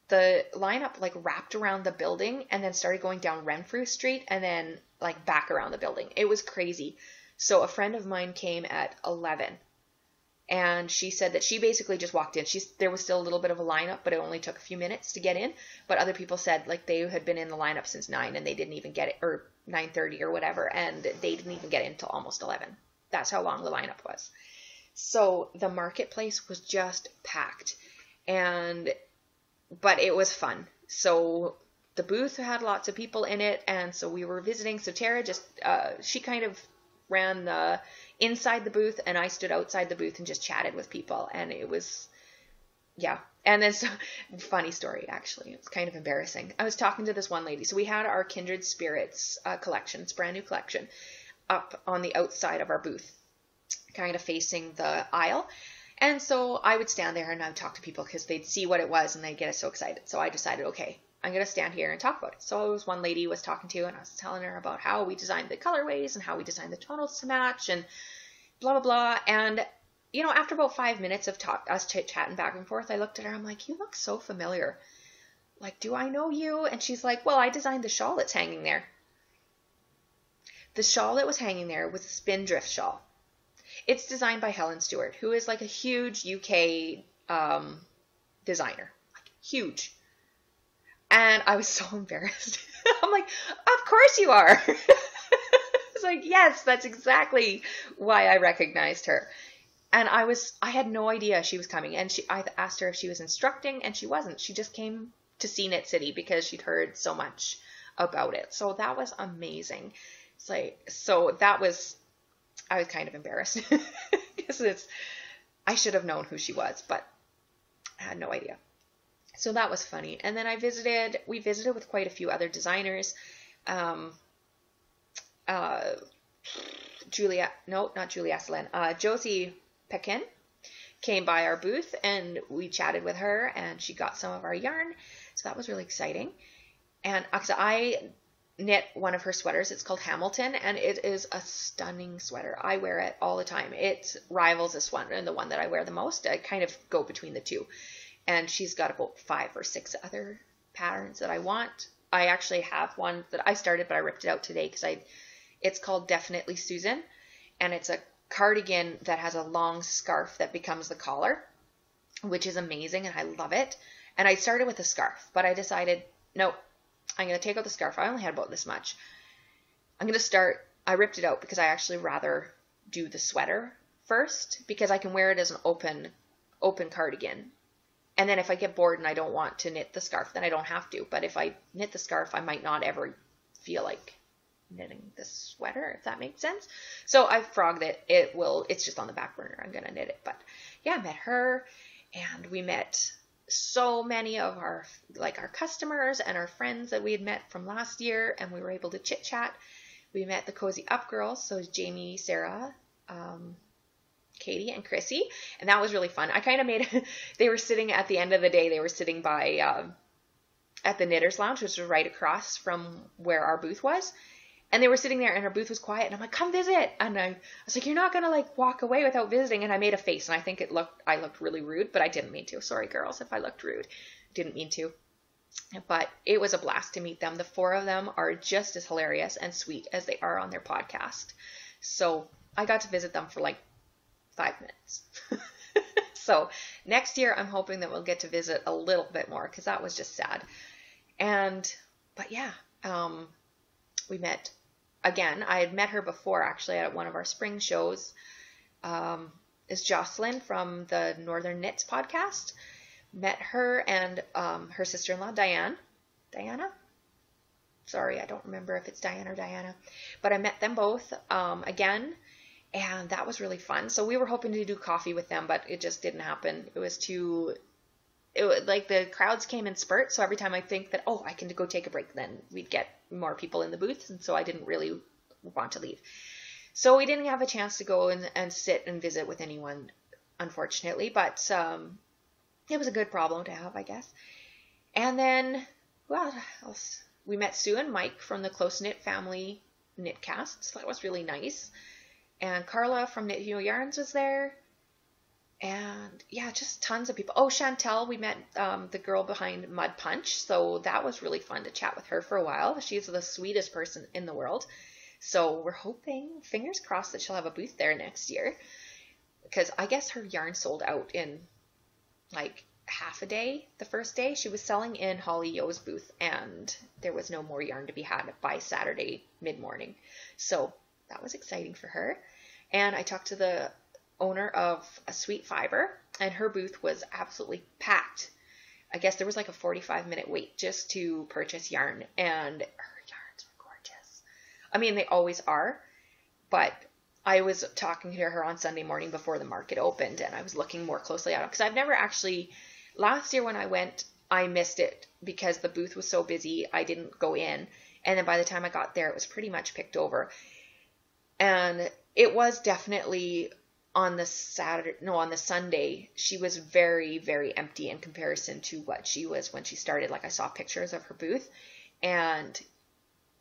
the lineup like wrapped around the building and then started going down Renfrew Street and then like back around the building. It was crazy. So a friend of mine came at 11 and she said that she basically just walked in. There was still a little bit of a lineup, but it only took a few minutes to get in. But other people said like they had been in the lineup since 9 and they didn't even get it, or 9:30 or whatever, and they didn't even get in until almost 11. That's how long the lineup was. So the marketplace was just packed, but it was fun. So the booth had lots of people in it, and so we were visiting. So Tara just, she kind of ran the inside the booth, and I stood outside the booth and just chatted with people, and it was, yeah. And then, so, funny story, actually. It's kind of embarrassing. I was talking to this one lady. So we had our Kindred Spirits collection. It's a brand new collection up on the outside of our booth, kind of facing the aisle. And so I would stand there and I would talk to people because they'd see what it was and they'd get so excited. So I decided, okay, I'm going to stand here and talk about it. So it was one lady I was talking to, and I was telling her about how we designed the colorways and how we designed the tonals to match and blah, blah, blah. And, you know, after about 5 minutes of us chit-chatting back and forth, I looked at her. I'm like, you look so familiar. Like, do I know you? And she's like, well, I designed the shawl that's hanging there. The shawl that was hanging there was a spindrift shawl. It's designed by Helen Stewart, who is like a huge UK designer. Like, huge. And I was so embarrassed. I'm like, of course you are. It's like, yes, that's exactly why I recognized her. And I had no idea she was coming. And I asked her if she was instructing, and she wasn't. She just came to see Knit City because she'd heard so much about it. So that was amazing. It's like, I was kind of embarrassed because I should have known who she was, but I had no idea. So that was funny. And then we visited with quite a few other designers. Josie Pekin came by our booth and we chatted with her and she got some of our yarn. So that was really exciting. And I knit one of her sweaters. It's called Hamilton, and it is a stunning sweater. I wear it all the time. It rivals this one and the one that I wear the most. I kind of go between the two. And she's got about 5 or 6 other patterns that I want. I actually have one that I started, but I ripped it out today because it's called Definitely Susan, and it's a cardigan that has a long scarf that becomes the collar, which is amazing, and I love it. And I started with a scarf, but I decided, no, I'm going to take out the scarf. I only had about this much. I ripped it out because I actually rather do the sweater first because I can wear it as an open cardigan. And then if I get bored and I don't want to knit the scarf, then I don't have to. But if I knit the scarf, I might not ever feel like knitting the sweater, if that makes sense. So I frogged it. It's just on the back burner. I'm going to knit it. But yeah, I met her, and we met so many of our customers and our friends that we had met from last year, and we were able to chit chat. We met the Cozy Up girls, so Jamie, Sarah, Katie, and Chrissy, and that was really fun. I kind of they were sitting at the end of the day, they were sitting by at the Knitters Lounge, which was right across from where our booth was. And they were sitting there and our booth was quiet, and I'm like, come visit. And I was like, you're not going to walk away without visiting. And I made a face, and I think I looked really rude, but I didn't mean to. Sorry, girls, if I looked rude. Didn't mean to. But it was a blast to meet them. The 4 of them are just as hilarious and sweet as they are on their podcast. So I got to visit them for 5 minutes. So next year, I'm hoping that we'll get to visit a little bit more because that was just sad. But yeah, we met again. I had met her before actually at one of our spring shows. Is Jocelyn from the Northern Knits podcast. Met her and her sister-in-law, Diana? Sorry, I don't remember if it's Diane or Diana. But I met them both again, and that was really fun. So we were hoping to do coffee with them, but it just didn't happen. It was the crowds came in spurts, so every time I think that, I can go take a break, then we'd get more people in the booth, and so I didn't really want to leave. So we didn't have a chance to go and sit and visit with anyone, unfortunately, but it was a good problem to have, I guess. And then, well, we met Sue and Mike from the Close Knit Family Knitcast, so that was really nice. And Carla from Knit Hero Yarns was there. And yeah, just tons of people. Oh, Chantel, we met the girl behind Mud Punch, so that was really fun to chat with her for a while. She's the sweetest person in the world. So we're hoping, fingers crossed, that she'll have a booth there next year. Because I guess her yarn sold out in like half a day the first day. She was selling in Holly Yo's booth, and there was no more yarn to be had by Saturday mid-morning. So that was exciting for her. And I talked to the owner of a Sweet Fiber, and her booth was absolutely packed. I guess there was like a 45-minute wait just to purchase yarn, and her yarns were gorgeous. I mean, they always are, but I was talking to her on Sunday morning before the market opened, and I was looking more closely at them because I've never actually, last year when I went, I missed it because the booth was so busy. I didn't go in, and then by the time I got there, it was pretty much picked over. And it was definitely on the Sunday, she was very, very empty in comparison to what she was when she started. Like, I saw pictures of her booth, and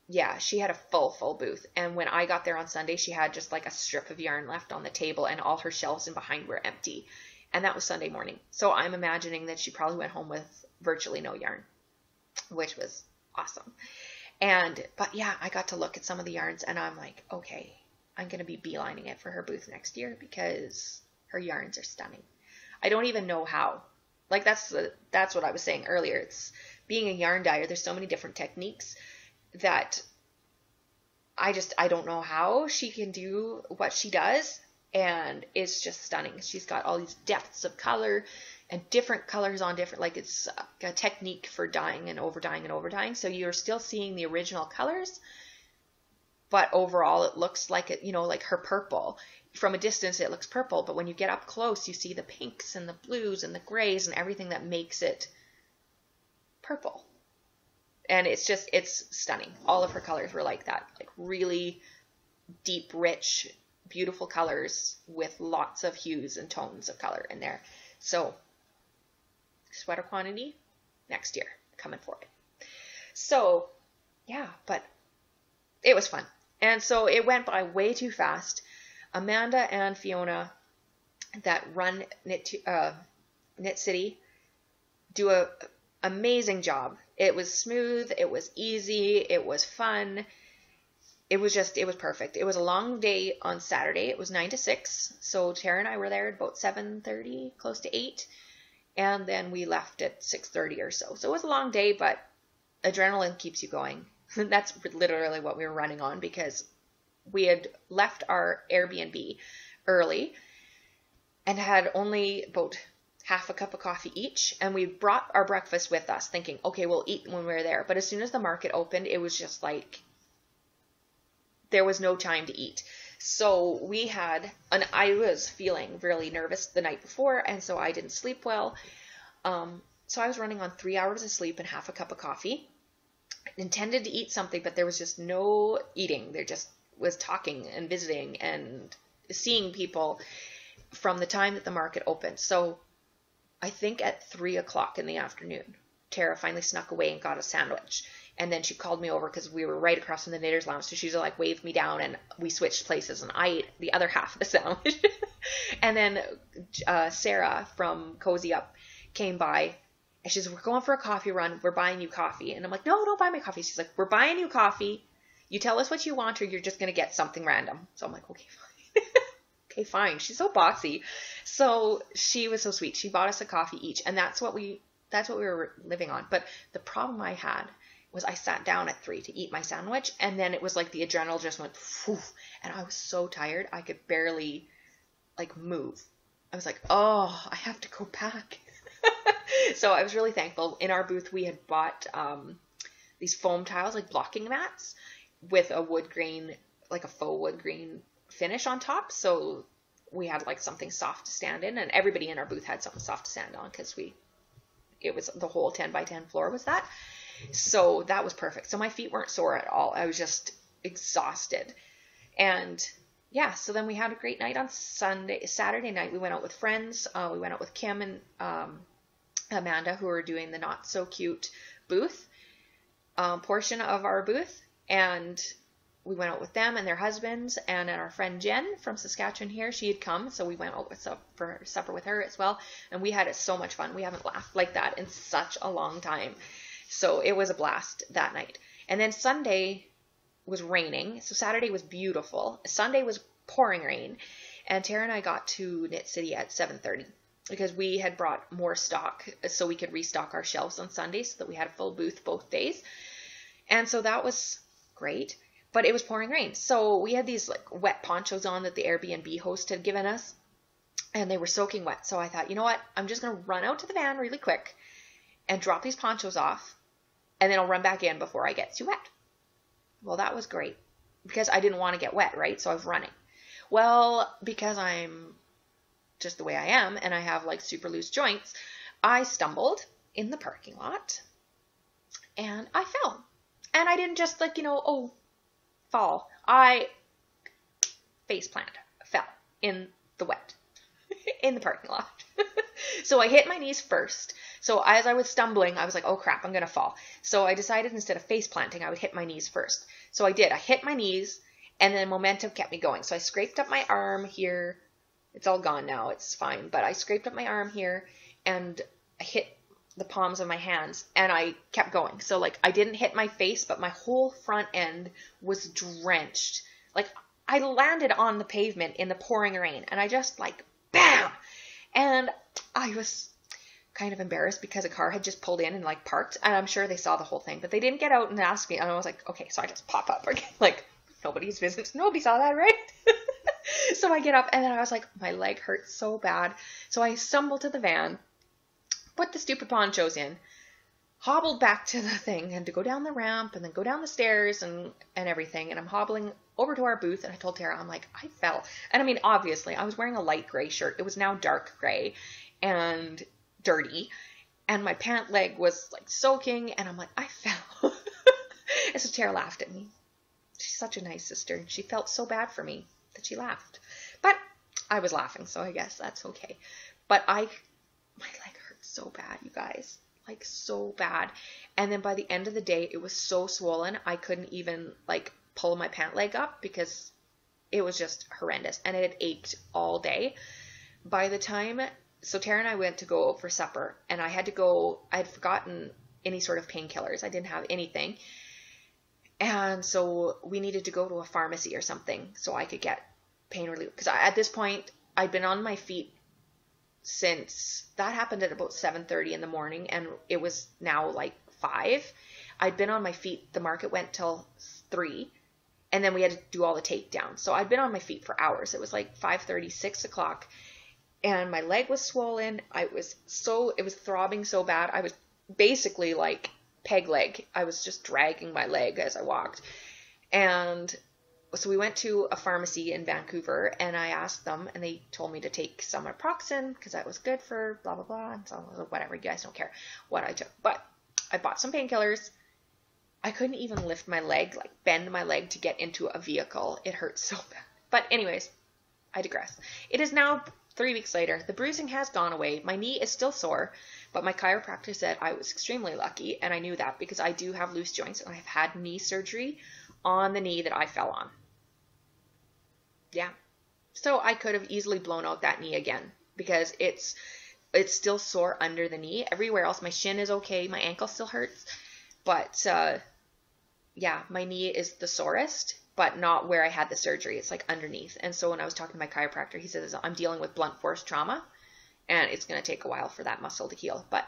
yeah, she had a full booth. And when I got there on Sunday, she had just like a strip of yarn left on the table, and all her shelves in behind were empty. And that was Sunday morning. So I'm imagining that she probably went home with virtually no yarn, which was awesome. But yeah, I got to look at some of the yarns, and I'm like, okay, I'm going to be beelining it for her booth next year because her yarns are stunning. I don't even know how. Like, that's what I was saying earlier. It's being a yarn dyer. There's so many different techniques that I don't know how she can do what she does. And it's just stunning. She's got all these depths of color and different colors on different, like, it's a technique for dyeing and over dyeing. So you're still seeing the original colors, but overall it looks like it, like her purple. From a distance it looks purple, but when you get up close you see the pinks and the blues and the grays and everything that makes it purple. And it's stunning. All of her colors were like that, like really deep, rich, beautiful colors with lots of hues and tones of color in there. So sweater quantity next year, coming for it. So yeah, but it was fun. And so it went by way too fast. Amanda and Fiona that run Knit City do a amazing job. It was smooth, it was easy, it was fun. It was perfect. It was a long day on Saturday. It was 9 to 6. So Tara and I were there at about 7:30, close to 8. And then we left at 6:30 or so. So it was a long day, but adrenaline keeps you going. That's literally what we were running on, because we had left our Airbnb early and had only about half a cup of coffee each, and we brought our breakfast with us thinking, okay, we'll eat when we're there. But as soon as the market opened, it was just like there was no time to eat. So I was feeling really nervous the night before, and so I didn't sleep well. So I was running on 3 hours of sleep and half a cup of coffee. Intended to eat something, but there was just no eating. There just was talking and visiting and seeing people from the time that the market opened. So I think at 3 o'clock in the afternoon, Tara finally snuck away and got a sandwich. And then she called me over because we were right across from the Knitter's Lounge. So she like waved me down, and we switched places, and I ate the other half of the sandwich. And then Sarah from Cozy Up came by, and she said, we're going for a coffee run. We're buying you coffee. And I'm like, no, don't buy me coffee. She's like, we're buying you coffee. You tell us what you want, or you're just going to get something random. So I'm like, okay, fine. Okay, fine. She's so bossy. So she was so sweet. She bought us a coffee each, and that's what we were living on. But the problem I had was I sat down at 3 to eat my sandwich, and then it was like the adrenaline just went, phew, and I was so tired I could barely like move. I was like, oh, I have to go back. So I was really thankful. In our booth we had bought these foam tiles, like blocking mats, with a wood grain, like a faux wood grain finish on top. So we had like something soft to stand in, and everybody in our booth had something soft to stand on because it was the whole 10 by 10 floor was that. So that was perfect. So my feet weren't sore at all. I was just exhausted. And yeah, so then we had a great night on Saturday night. We went out with friends. We went out with Kim and Amanda, who were doing the not so cute booth portion of our booth, and we went out with them and their husbands, and our friend Jen from Saskatchewan here, she had come, so we went out for supper with her as well, and we had so much fun. We haven't laughed like that in such a long time, so it was a blast that night. And then Sunday was raining, so Saturday was beautiful. Sunday was pouring rain, and Tara and I got to Knit City at 7:30 because we had brought more stock so we could restock our shelves on Sunday so that we had a full booth both days. And so that was great. But it was pouring rain. So we had these like wet ponchos on that the Airbnb host had given us, and they were soaking wet. So I thought, you know what? I'm just going to run out to the van really quick and drop these ponchos off, and then I'll run back in before I get too wet. Well, that was great because I didn't want to get wet, right? So I was running. Well, because I'm just the way I am and I have like super loose joints, I stumbled in the parking lot and I fell. And I didn't just like, fall. I fell in the wet, in the parking lot. So I hit my knees first. So as I was stumbling, I was like, oh crap, I'm going to fall. So I decided instead of face planting, I would hit my knees first. So I did. I hit my knees, and then momentum kept me going. So I scraped up my arm here. It's all gone now. It's fine. But I scraped up my arm here, and I hit the palms of my hands, and I kept going. So like I didn't hit my face, but my whole front end was drenched. Like I landed on the pavement in the pouring rain, and I just like bam. And I was kind of embarrassed because a car had just pulled in and like parked, and I'm sure they saw the whole thing, but they didn't get out and ask me. And I was like, okay, so I just pop up again, like nobody's business. Nobody saw that, right? So I get up, and then I was like, my leg hurts so bad. So I stumbled to the van, put the stupid ponchos in, hobbled back to the thing, and to go down the ramp and then go down the stairs and everything. And I'm hobbling over to our booth, and I told Tara, I'm like, I fell. And I mean, obviously, I was wearing a light gray shirt. It was now dark gray and dirty, and my pant leg was like soaking, and I'm like, I fell. And so Tara laughed at me. She's such a nice sister. She felt so bad for me that she laughed. But I was laughing, so I guess that's okay. But my leg hurt so bad, you guys, like so bad. And then by the end of the day, it was so swollen, I couldn't even like pull my pant leg up because it was just horrendous, and it had ached all day. By the time, so Tara and I went to go for supper, and I had forgotten any sort of painkillers. I didn't have anything. And so we needed to go to a pharmacy or something so I could get pain relief. Because at this point, I'd been on my feet since that happened at about 7:30 in the morning, and it was now like 5. I'd been on my feet. The market went till 3, and then we had to do all the takedowns. So I'd been on my feet for hours. It was like 5:30, 6 o'clock, and my leg was swollen. It was throbbing so bad. I was basically like peg leg. I was just dragging my leg as I walked. And so we went to a pharmacy in Vancouver, and I asked them, and they told me to take some naproxen because that was good for blah, blah, blah. And so whatever, you guys don't care what I took. But I bought some painkillers. I couldn't even lift my leg, like bend my leg to get into a vehicle. It hurt so bad. But anyways, I digress. It is now 3 weeks later. The bruising has gone away. My knee is still sore, but my chiropractor said I was extremely lucky, and I knew that because I do have loose joints, and I've had knee surgery on the knee that I fell on. Yeah. So I could have easily blown out that knee again because it's still sore under the knee. Everywhere else, my shin is okay. My ankle still hurts. But, yeah, my knee is the sorest, but not where I had the surgery. It's like underneath. And so when I was talking to my chiropractor, he says, I'm dealing with blunt force trauma, and it's going to take a while for that muscle to heal. But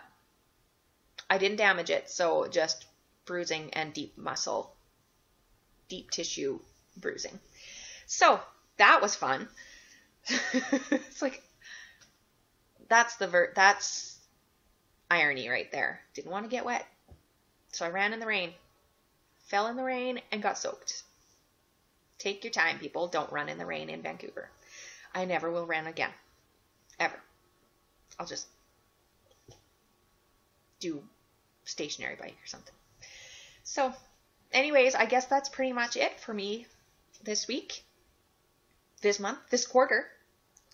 I didn't damage it, so just bruising and deep tissue bruising. So that was fun. It's like, that's irony right there. Didn't want to get wet. So I ran in the rain, fell in the rain, and got soaked. Take your time, people. Don't run in the rain in Vancouver. I never will run again. Ever. I'll just do stationary bike or something. So, anyways, I guess that's pretty much it for me this week, this month, this quarter.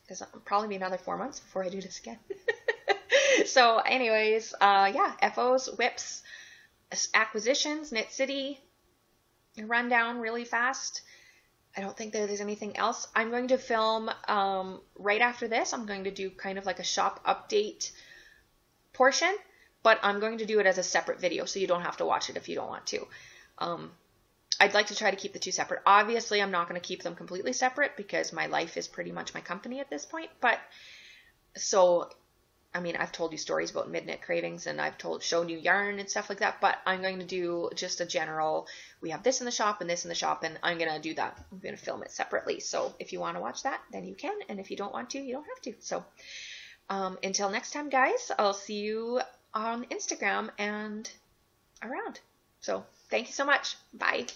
Because it'll probably be another 4 months before I do this again. So anyways, yeah, FOs, whips, acquisitions, Knit City, rundown really fast. I don't think there's anything else. I'm going to film right after this. I'm going to do kind of like a shop update portion, but I'm going to do it as a separate video, so you don't have to watch it if you don't want to. I'd like to try to keep the two separate. Obviously, I'm not going to keep them completely separate because my life is pretty much my company at this point. But so, I mean, I've told you stories about Midnight Cravings and I've shown you yarn and stuff like that. But I'm going to do just a general, we have this in the shop and this in the shop, and I'm going to do that. I'm going to film it separately. So if you want to watch that, then you can. And if you don't want to, you don't have to. So until next time, guys, I'll see you on Instagram and around. So thank you so much. Bye.